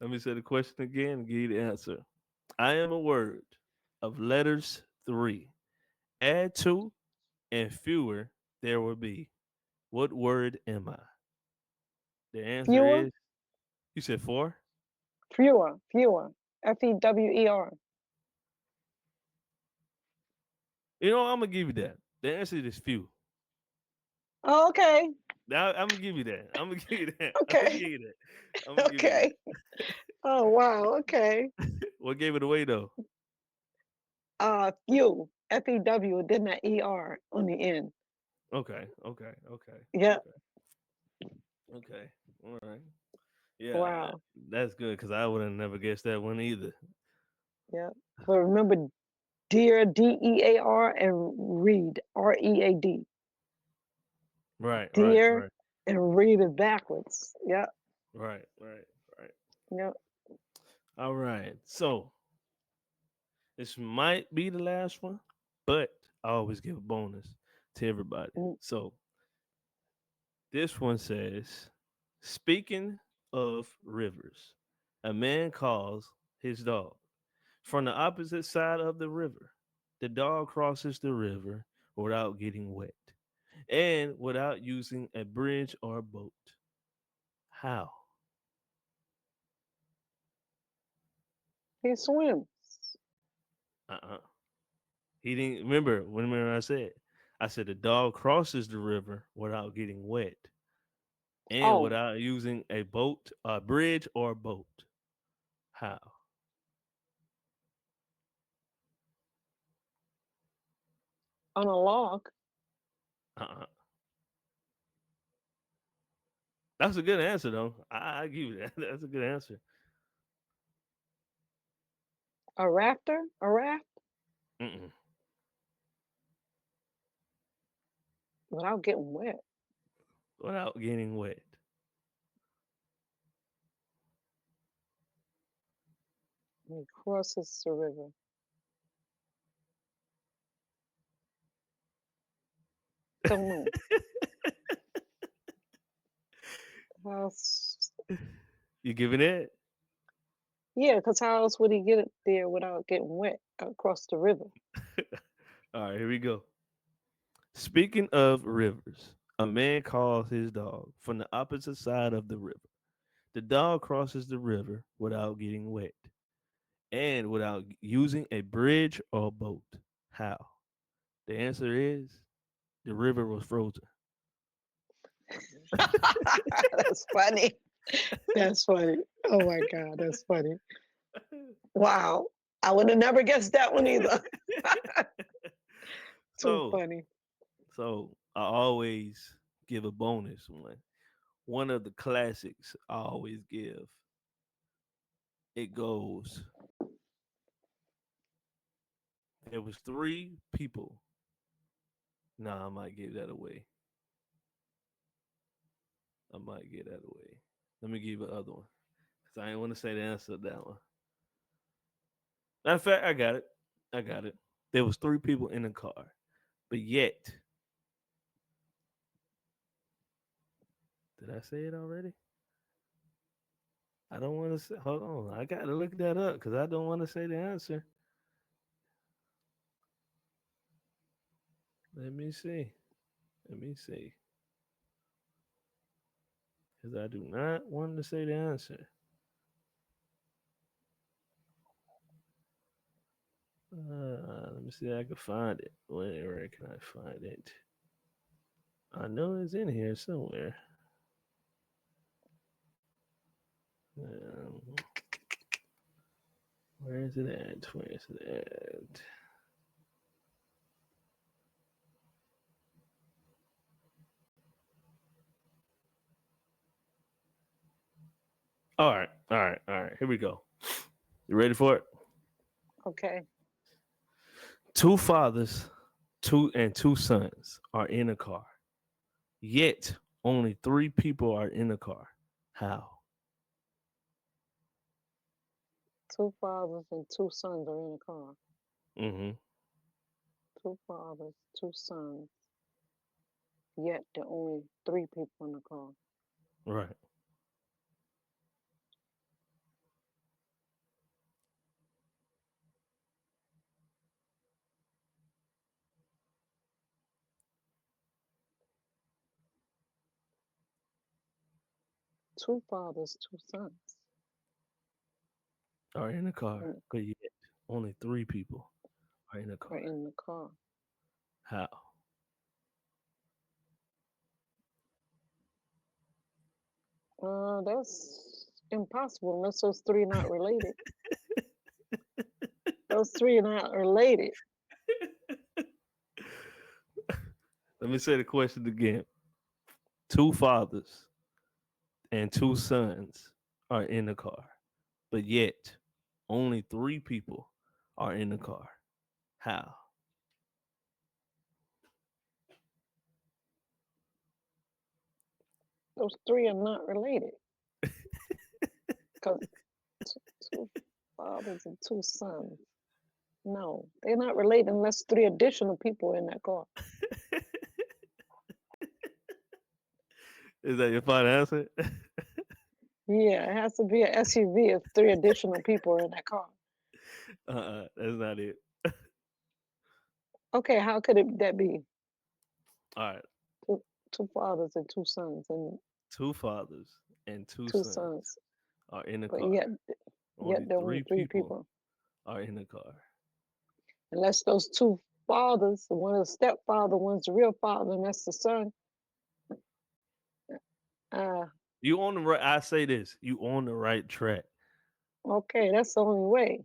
Let me say the question again and give you the answer. I am a word of letters three. Add two and fewer there will be. What word am I? The answer Fewer, is you said four? fewer. FEWER. You know, I'm gonna give you that. The answer is few. Oh, okay, Now I'm gonna give you that. I'm gonna give you that. I'm gonna okay, give you that. I'm gonna give you okay. Oh wow, okay. that. What gave it away though? Few. FEW, then that ER on the end. Okay, okay, okay, Yeah. okay, okay. All right. Yeah, Wow. that's good because I would have never guessed that one either. Yeah. But remember Dear, DEAR, and Read, READ. Right, right, Dear right, and read it backwards. Yep. right, right, right. Yep. All right. So this might be the last one, but I always give a bonus to everybody. Mm. So this one says, speaking of rivers, a man calls his dog from the opposite side of the river. The dog crosses the river without getting wet and without using a bridge or a boat. How? He swims. Uh-uh. He didn't remember I said the dog crosses the river without getting wet and Oh, without using a boat, a bridge or a boat. How? on a log. Uh-uh. That's a good answer though. I give you that. That's a good answer. A rafter. A raft Mm-mm. without getting wet. Without getting wet. He crosses the river. Don't know. How else? You giving it? Yeah, because how else would he get it there without getting wet across the river? All right, here we go. Speaking of rivers, a man calls his dog from the opposite side of the river. The dog crosses the river without getting wet and without using a bridge or boat. How? The answer is the river was frozen. That's funny. That's funny. Oh my God, that's funny. Wow. I would have never guessed that one either. Too so, funny. so I always give a bonus one. One of the classics I always give. It goes. There was three people. Nah, I might give that away. I might give that away. Let me give you the other one because I ain't want to say the answer to that one. Matter of fact, I got it. I got it. There was three people in the car, but yet, did I say it already? I don't want to say. Hold on, I got to look that up because I don't want to say the answer. Let me see. Let me see, because I do not want to say the answer. Let me see if I can find it. Where can I find it? I know it's in here somewhere. Um, where is it at? Where is it at? All right, all right, all right. Here we go. You ready for it? Okay. Two fathers, two sons are in a car. Yet only three people are in the car. How? Two fathers and two sons are in a car. Mm-hmm. Two fathers, two sons. Yet there are only three people in the car. Right. Two fathers, two sons Are in the car, in, but yet only three people are in the car. are in the car. How? That's impossible unless those three not related. Those three are not related. Let me say the question again. Two fathers and two sons are in the car, but yet only three people are in the car. How? Those three are not related because two fathers and two sons. No, they're not related unless three additional people are in that car. Is that your final answer? Yeah, it has to be an SUV if three additional people are in that car. That's not it. Okay, how could that be? All right. Two, two fathers and two sons and Two fathers and two two sons sons, are in the but car. yet Only there are only three three people people. are in the car. Unless those two fathers, one is the stepfather, one's the real father, and that's the son. Uh, You on the right. I say this. You on the right track. okay, that's the only way.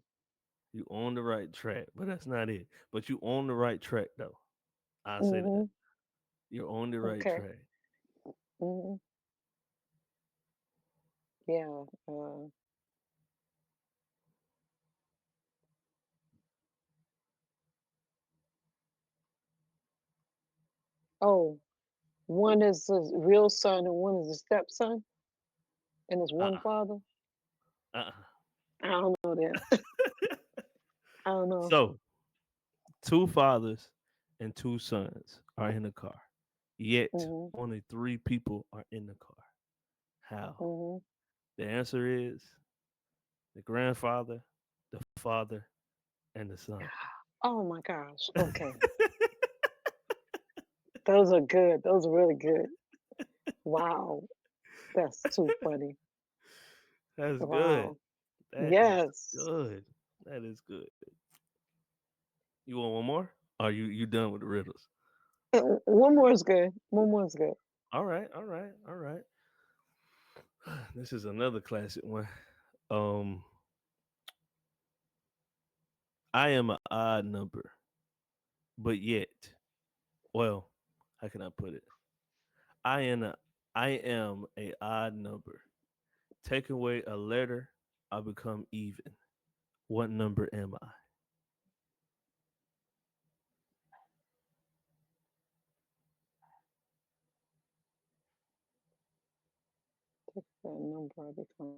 You on the right track, but that's not it. But you on the right track though. I say that. Hmm. You're on the right Okay. track. Hmm. Yeah. Oh, one is the real son and one is the stepson, and it's one Uh-uh. father. Uh-uh. I don't know that. I don't know. So two fathers and two sons are in the car. Yet Hmm. only three people are in the car. How? Hmm. The answer is the grandfather, the father, and the son. Oh my gosh. Okay, those are good. Those are really good. Wow, that's too funny. That's good. Wow. That is Yes. good. That is good. You want one more? Are you done with the riddles? One more is good. One more is good. All right, all right, all right. This is another classic one. Um, I am an odd number, but yet, well, how can I put it? I am a I am a odd number. Take away a letter, I become even. What number am I? That number become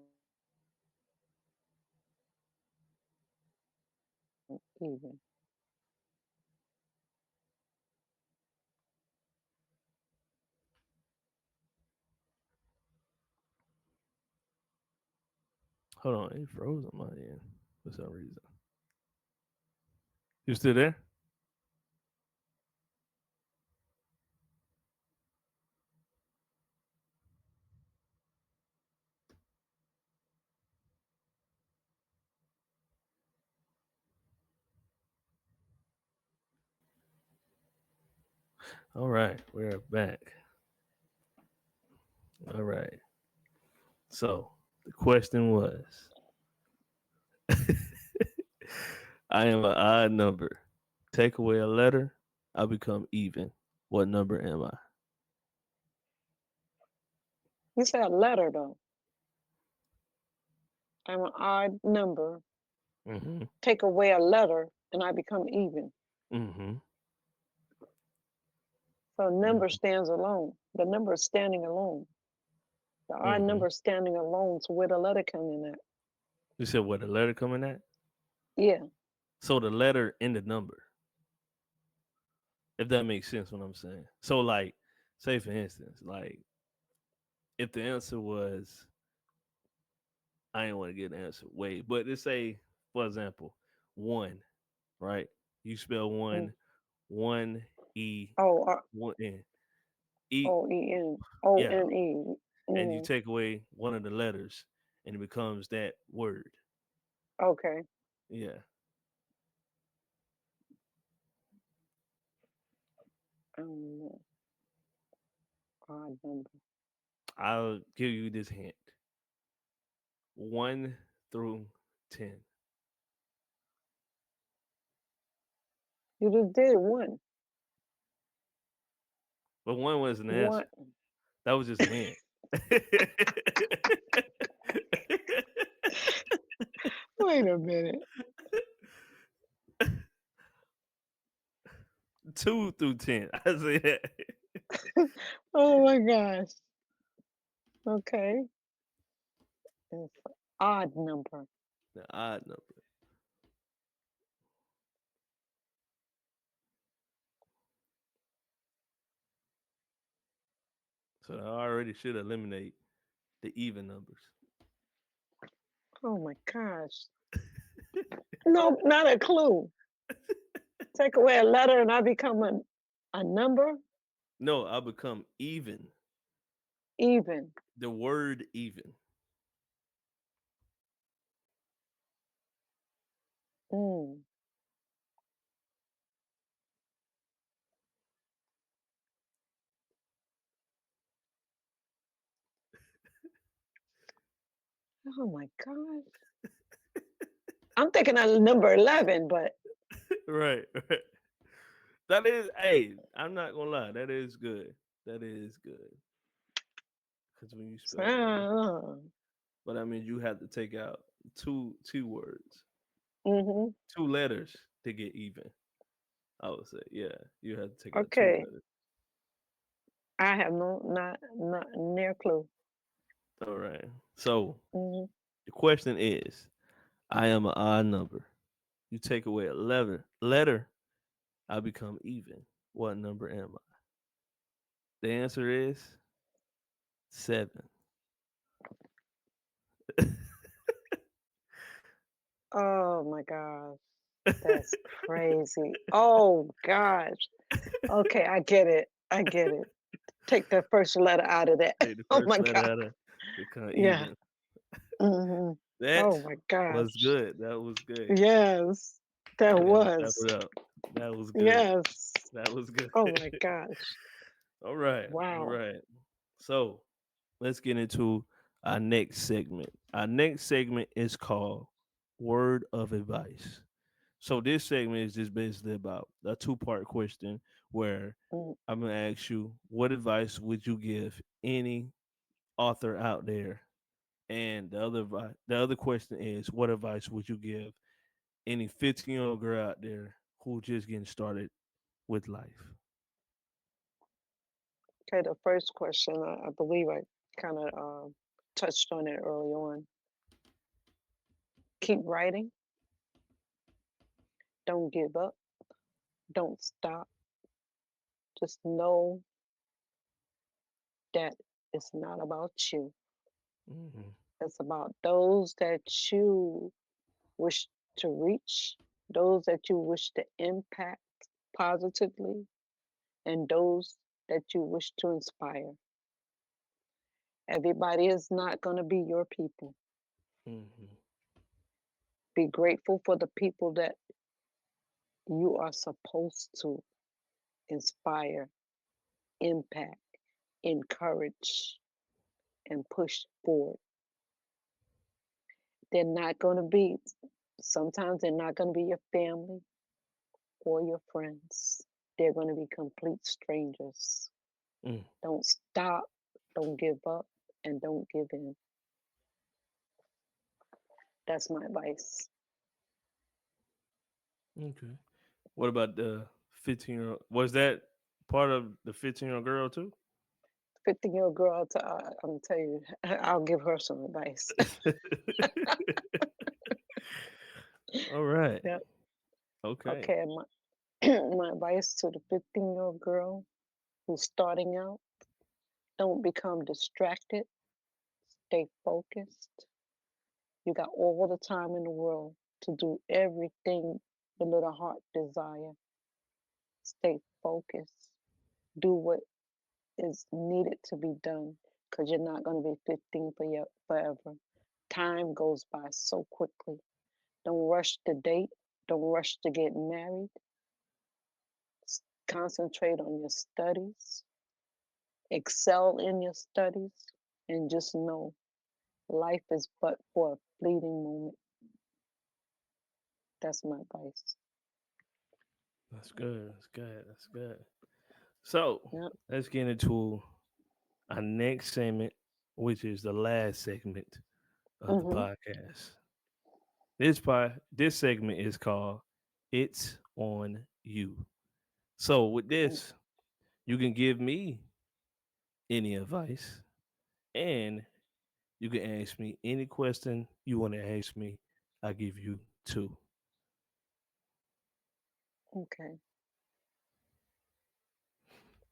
even. Hold on, it froze on my end for some reason. You still there? All right, we're back. All right. So the question was I am an odd number. Take away a letter, I become even. What number am I? You said a letter though. I'm an odd number. Mm-hmm. Take away a letter and I become even. Mm-hmm. So a number Mm-hmm. stands alone. The number is standing alone. The odd Mm-hmm. number is standing alone. So where the letter come in at? You said what the letter coming at? Yeah. So the letter in the number, if that makes sense what I'm saying. So like, say for instance, like if the answer was I didn't want to get an answer way, but let's say, for example, one, right? You spell Mm. one E, O one N. E, O E N O yeah. N E. And you Mm. take away one of the letters and it becomes that word. Okay. Yeah. Um, odd number. I'll give you this hint. 1 through 10. You just did one. but one wasn't the answer. One. That was just a hint. Wait a minute. 2 through 10. I say that. Oh my gosh. Okay. It's an odd number. The odd number. So I already should eliminate the even numbers. Oh my gosh. No, not a clue. Take away a letter and I become a number? No, I become even. Even. The word even. Mm. Oh my gosh. I'm thinking of number 11, but Right, right. That is, hey, I'm not gonna lie. That is good. That is good. Because when you spell even, uh, but I mean, you have to take out two words, hmm. 2 letters to get even. I would say, yeah, you have to take out two Okay. letters. I have not near clue. All right. So Hmm. the question is, I am an odd number. You take away a letter, I become even. What number am I? The answer is 7. Oh my gosh. That's crazy. Oh gosh. Okay, I get it. I get it. Take the first letter out of that. Take the Oh first my letter god. out of become Yeah. even. Hmm. That Oh my was gosh. good. That was good. Yes. That We gotta clap was. it up. That was good. Yes. That was good. Oh my gosh. All right. All Wow. right. So let's get into our next segment. Our next segment is called Word of Advice. So this segment is just basically about a two-part question where Mm. I'm gonna ask you what advice would you give any author out there, and the other question is what advice would you give any 15-year-old girl out there who just getting started with life? Okay, the first question, I believe I kind of touched on it early on. Keep writing. Don't give up. Don't stop. Just know that it's not about you. Mm-hmm. It's about those that you wish to reach, those that you wish to impact positively, and those that you wish to inspire. Everybody is not going to be your people. Mm-hmm. Be grateful for the people that you are supposed to inspire, impact, encourage, and push forward. They're not going to be, sometimes they're not going to be your family or your friends. They're going to be complete strangers. Mm. Don't stop, don't give up, and don't give in. That's my advice. Okay. What about the 15-year-old? Was that part of the 15-year-old girl too? 15-year-old girl, I'm going to tell you, I'll give her some advice. All right. Yep. Okay. Okay, my advice to the 15-year-old girl who's starting out, don't become distracted, stay focused. You got all the time in the world to do everything the little heart desire. Stay focused. Do what is needed to be done because you're not going to be 15 forever. Time goes by so quickly. Don't rush to date. Don't rush to get married. Concentrate on your studies. Excel in your studies. And just know life is but for a fleeting moment. That's my advice. That's good. That's good. That's good. So Yeah. let's get into our next segment, which is the last segment of the Mm-hmm. podcast. This segment is called "It's on You." So with this, you can give me any advice, and you can ask me any question you want to ask me. I give you two. Okay.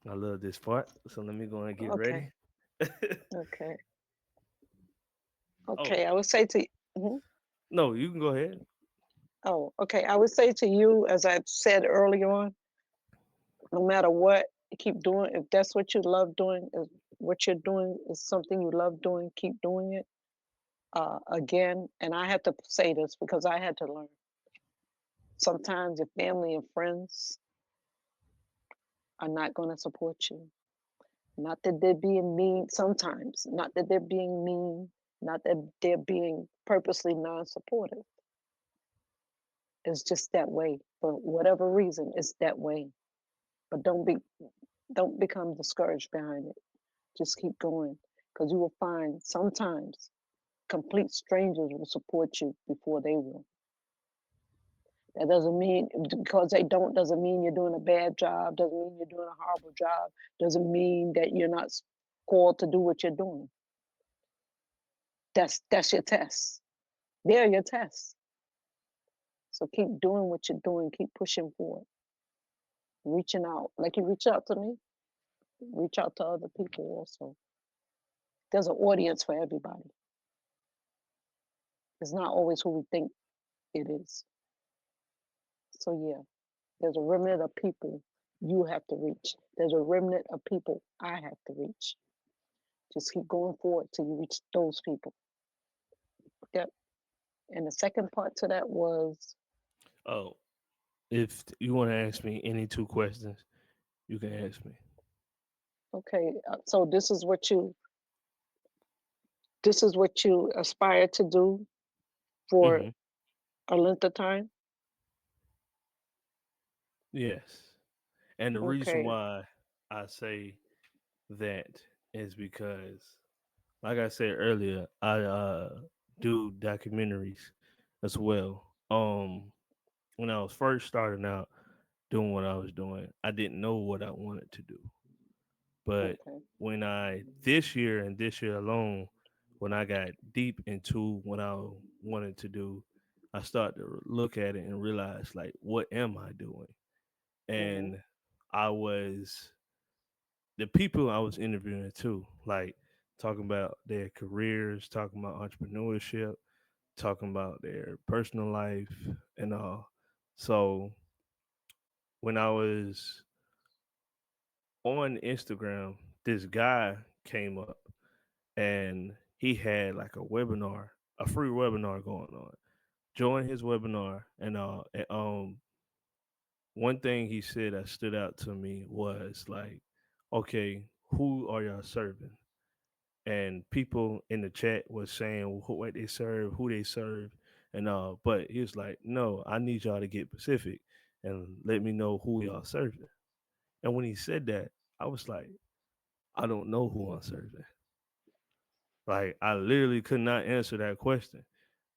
I love this part. So let me go and get Okay. ready. Okay. Oh Okay. I would say to mhm. no, you can go ahead. Oh, okay. I would say to you, as I said earlier on, no matter what, keep doing. If that's what you love doing, is what you're doing is something you love doing, keep doing it. Again, and I have to say this because I had to learn. Sometimes your family and friends are not going to support you. Not that they're being mean, sometimes, not that they're being mean, not that they're being purposely non supportive. It's just that way. For whatever reason, it's that way. But don't become discouraged behind it. Just keep going. Because you will find sometimes complete strangers will support you before they will. That doesn't mean because they don't doesn't mean you're doing a bad job, doesn't mean you're doing a horrible job, doesn't mean that you're not called to do what you're doing. That's your test. They're your tests. So keep doing what you're doing, keep pushing forward, reaching out. Like you reach out to me, reach out to other people also. There's an audience for everybody. It's not always who we think it is. So yeah, there's a remnant of people you have to reach. There's a remnant of people I have to reach. Just keep going forward till you reach those people. Yep. And the second part to that was Oh, if you want to ask me any two questions, you can ask me. okay. So this is what you aspire to do for Hmm. a length of time. Yes. And the reason Okay. why I say that is because, like I said earlier, I do documentaries as well. When I was first starting out doing what I was doing, I didn't know what I wanted to do. But Okay. when I this year and this year alone, when I got deep into what I wanted to do, I started to look at it and realize like, what am I doing? Mhm. And I was the people I was interviewing too, like talking about their careers, talking about entrepreneurship, talking about their personal life and all. So when I was on Instagram, this guy came up and he had like a free webinar going on. Join his webinar and one thing he said that stood out to me was like, okay, who are y'all serving? And people in the chat was saying what they serve, who they serve, and all. But he was like, no, I need y'all to get specific and let me know who y'all serving. And when he said that, I was like, I don't know who I'm serving. Like I literally could not answer that question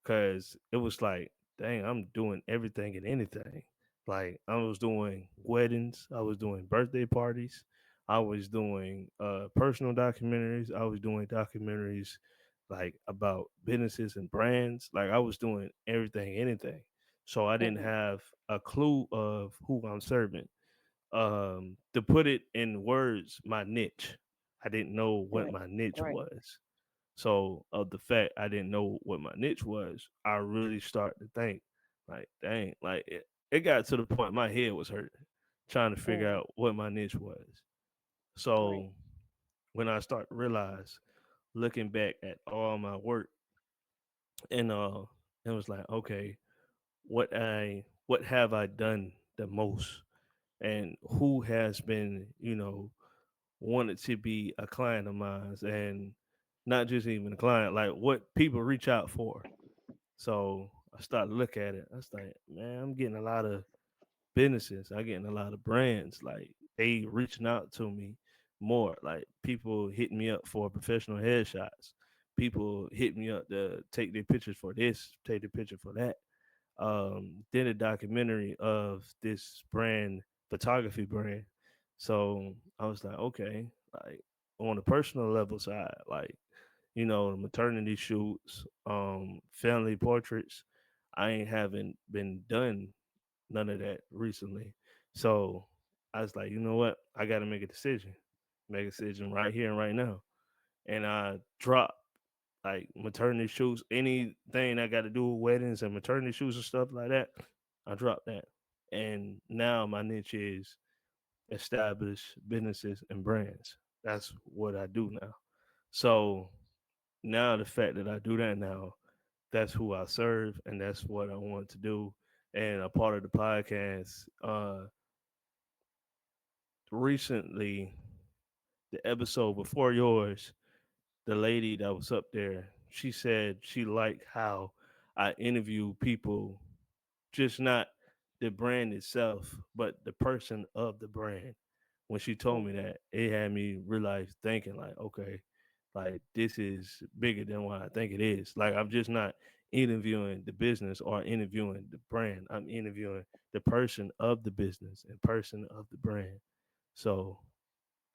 because it was like, dang, I'm doing everything and anything. Like I was doing weddings, I was doing birthday parties, I was doing personal documentaries, I was doing documentaries like about businesses and brands. Like I was doing everything, anything. So I didn't Mhm. have a clue of who I'm serving. To put it in words, my niche. I didn't know what Right. my niche Right. was. So of the fact I didn't know what my niche was, I really started to think, like, dang, like it got to the point my head was hurting trying to figure Mhm. out what my niche was. Right. So when I start to realize, looking back at all my work, and it was like, okay, what have I done the most, and who has been, wanted to be a client of mine, and not just even a client, like what people reach out for. So I started to look at it. I was like, man, I'm getting a lot of businesses. I'm getting a lot of brands. Like they reaching out to me more. Like people hitting me up for professional headshots. People hit me up to take their pictures for this, take their picture for that. Did a documentary of this brand, photography brand. So I was like, okay, like on a personal level side, like, maternity shoots, family portraits, I ain't haven't been done none of that recently. So I was like, you know what? I got to make a decision right here and right now. And I dropped like maternity shoots, anything I got to do with weddings and maternity shoots and stuff like that. I dropped that. And now my niche is establish businesses and brands. That's what I do now. So now the fact that I do that now, that's who I serve and that's what I want to do. And a part of the podcast, recently, the episode before yours, the lady that was up there, she said she liked how I interview people, just not the brand itself, but the person of the brand. When she told me Mm-hmm. that, it had me realize thinking like, okay, like this is bigger than what I think it is. Like I'm just not interviewing the business or interviewing the brand. I'm interviewing the person of the business and person of the brand. So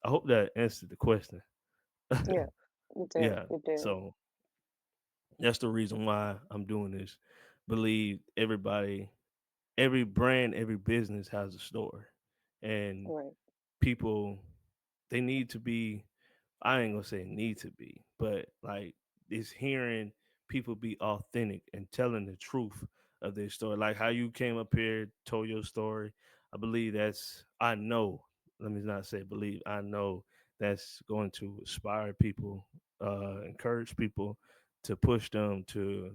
I hope that answered the question. Yeah, you did. Yeah. You did. So that's the reason why I'm doing this. Believe everybody, every brand, every business has a story. And Right. people, they need to be, I ain't gonna say need to be, but like it's hearing people be authentic and telling the truth of their story. Like how you came up here, told your story. I believe I know, let me not say believe, I know that's going to inspire people, encourage people to push them to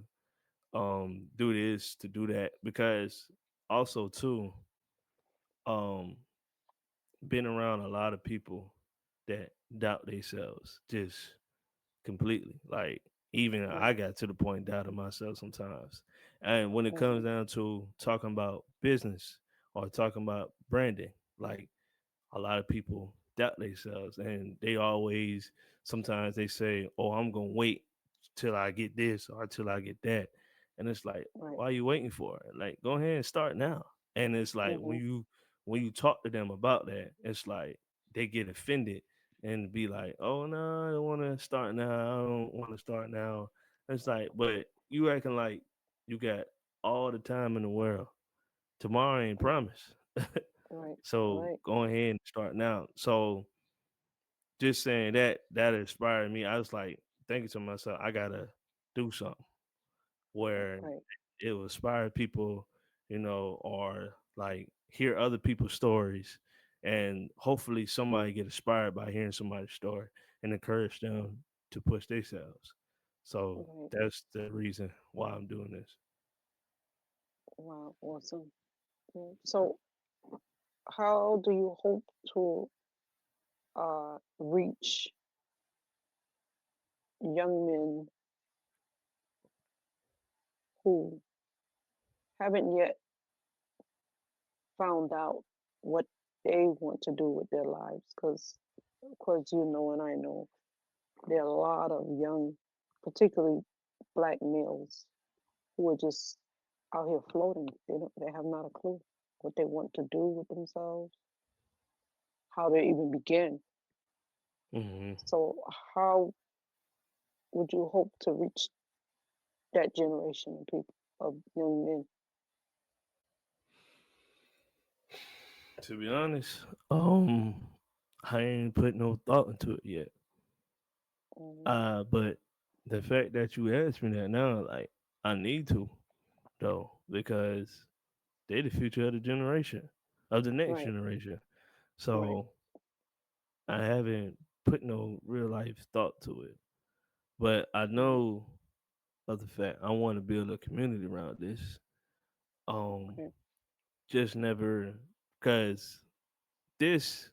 do this, to do that. Because also too, um, been around a lot of people that doubt themselves just completely. Like even Right. I got to the point doubting myself sometimes. And when it comes Mm-hmm. down to talking about business or talking about branding, like a lot of people doubt themselves and they always sometimes they say, oh, I'm gonna wait till I get this or till I get that. And it's like, Right. why are you waiting for it? Like go ahead and start now. And it's like Mm-hmm. when you talk to them about that, it's like they get offended and be like, oh no, I don't wanna start now, I don't wanna start now. It's like, but you acting like you got all the time in the world. Tomorrow ain't Right. promised. Right. So Right. go ahead and start now. So just saying that inspired me. I was like thinking to myself, I gotta do something where Right. it will inspire people, or like hear other people's stories and hopefully somebody get inspired by hearing somebody's story and encourage them to push themselves. So Right. that's the reason why I'm doing this. Wow. Awesome. Yeah. So, how do you hope to reach young men who haven't yet found out what they want to do with their lives? Because, of course, you know, and I know there are a lot of young, particularly black males, who are just out here floating. They have not a clue what they want to do with themselves, how to even begin. Hmm. So, how would you hope to reach that generation of people, of young men? To be honest, I ain't put no thought into it yet. Hmm. But the fact that you asked me that now, like I need to though, because they the future of the generation, of the next Right, generation. right, So I haven't put no real life thought to it. But I right, know of the fact I want to build a community around this. Um, okay, just never because this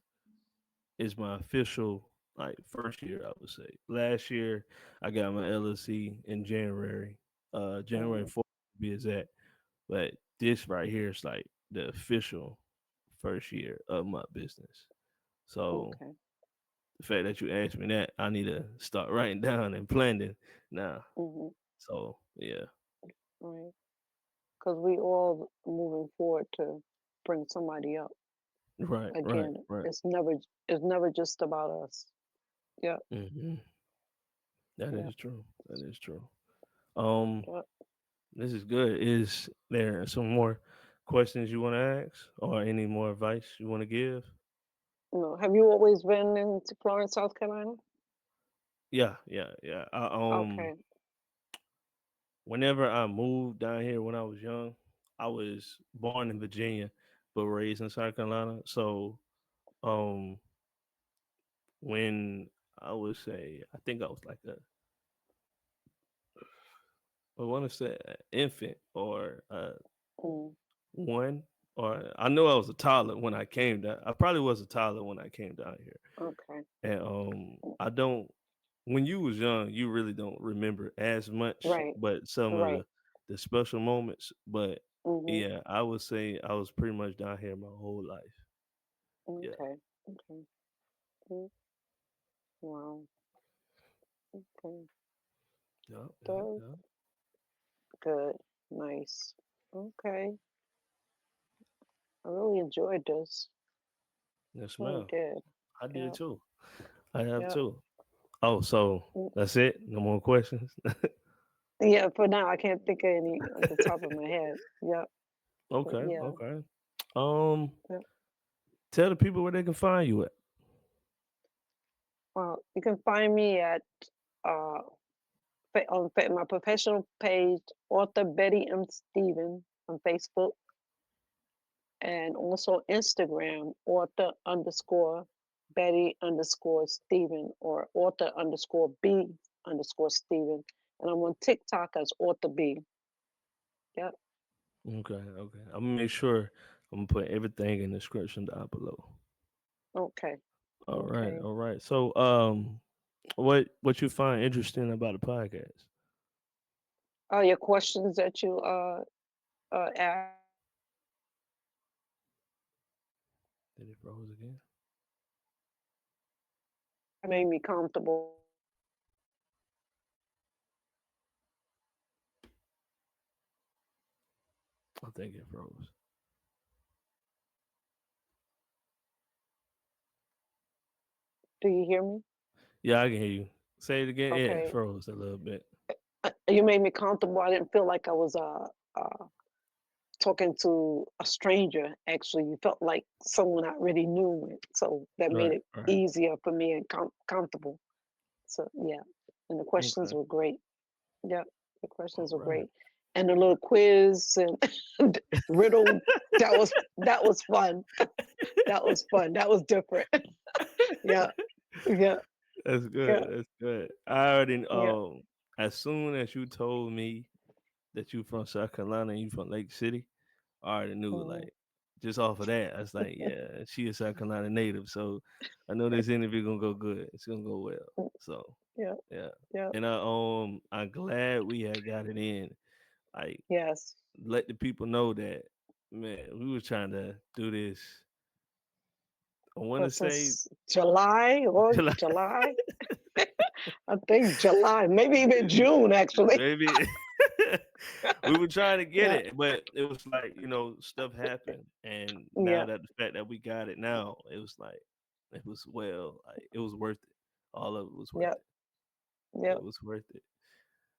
is my official like first year, I would say. Last year I got my LLC in January, January hmm, 4th to be exact. But this right here is like the official first year of my business. So Okay. the fact that you asked me that, I need to start writing down and planning now. Mhm. So yeah, Right. Because we all moving forward to bring somebody up. right, right, Again, right. it's never just about us. Yeah. Hmm. That Yeah. is true. That is true. Um, Yeah. this is good. Is there some more questions you want to ask, or any more advice you want to give? No. Have you always been in Florence, South Carolina? Yeah, yeah, yeah. Okay. Whenever I moved down here when I was young, I was born in Virginia, but raised in South Carolina. So, um, when I would say, I think I was like I want to say an infant or Mm, one, or I know I was a toddler when I came down. I probably was a toddler when I came down here, okay. and I don't. When you was young, you really don't remember as much, Right. but some of Right. the special moments. But Mhm. yeah, I would say I was pretty much down here my whole life. Yeah. Okay. Okay. Mm, wow. Okay. Yeah. Yeah. That's Yeah. good. Nice. Okay. I really enjoyed this. Yes, Really ma'am. did. I did Yeah. too. I have Yeah. too. Oh, so Mm, that's it. No more questions. yeah. For now, I can't think of any on the top of my head. Yeah. But Okay. yeah. Okay. Um, Yeah. tell the people where they can find you at. Well, you can find me at uh my professional page, author Betty M. Stephen on Facebook, and also Instagram, author underscore Betty underscore Stephen, or author underscore B underscore Stephen. And I'm on TikTok as author B. Yep. Okay. Okay. I'm gonna make sure I'm gonna put everything in the description down below. Okay. All right. Okay. All right. So, what you find interesting about the podcast? Your questions that you asked Did it froze again? made me comfortable. I think it froze. Do you hear me? Yeah, I can hear you. Say it again. Yeah, it Okay. froze a little bit. You made me comfortable. I didn't feel like I was talking to a stranger. Actually, you felt like someone I already knew, so that made Right. it Right. easier for me and comfortable. So yeah, and the questions Okay. were great. Yeah, the All questions were right. great, and the little quiz and riddle that was fun. That was fun. That was different. Yeah, yeah, That's yeah, good. That's good. I already yeah. as soon as you told me that you from South Carolina and you from Lake City, I already knew Mm-hmm. like just off of that. I was like, yeah, she is South Carolina native, so I know this interview gonna go good. It's gonna go well. So Yeah, yeah, yeah, and I'm glad we had got it in. Like yes. let the people know that man, we was trying to do this. I want But to say since July or July, July, I think July, maybe even June, actually. maybe we were trying to get Yeah, it, but it was like stuff happened, and now yeah, that the fact that we got it now, it was like it was like it was worth it. All of it was worth yeah, it. yeah. It was worth it.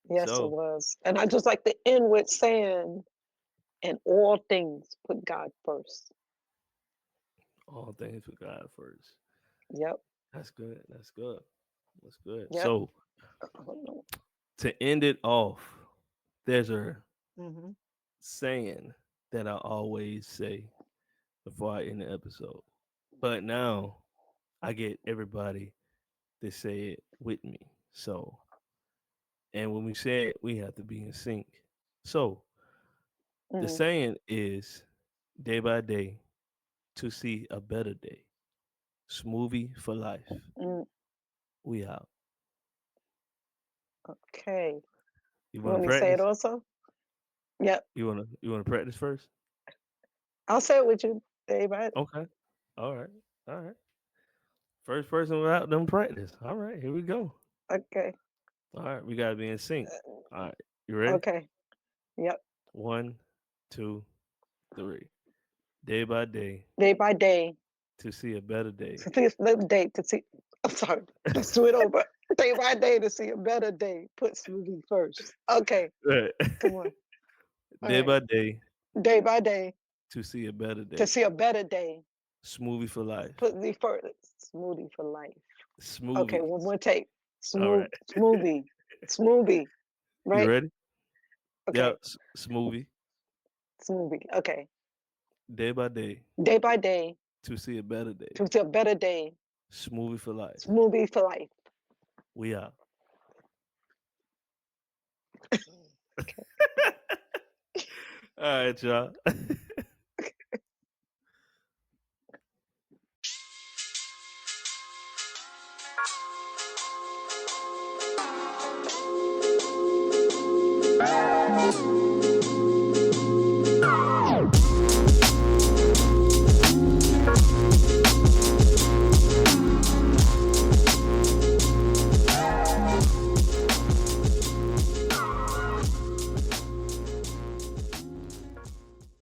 Yes, it So was. And I just like to end with saying, in all things, put God first. all things with God first. Yep, That's good. That's good. That's good. yep. So to end it off, there's a Mm-hmm. saying that I always say before I end the episode. But now I get everybody to say it with me. So, and when we say it, we have to be in sync. So, the Mm-hmm. saying is day by day to see a better day. Smoothie for life. Mm, We out. okay. You You want want to me to say it practice? also? Yep. You want to practice first? I'll say it with you, Dave. Okay. All right. All right. First person without them practice. All right, here we go. Okay. All right, we gotta be in sync. All right, you ready? Okay. Yep. One, two, three. Day by day Day by day. to see a better day. To see a day to see. I'm sorry. Let's do it over. Day by day to see a better day. Put Smoothie first. Okay. Right. Come on. All Day right. by day Day by day to see a better to day. see a better day. Smoothie for life. Put the first. Smoothie for life. Okay. Smoothie. One more take. All right. Smoothie. Smoothie. You Right? ready? Okay. Yep. Smoothie. Smoothie. Okay. Day by day Day by day to see a better day. to see a better day. Smoothie for life. Smoothie for life. We out. Okay. All right, y'all.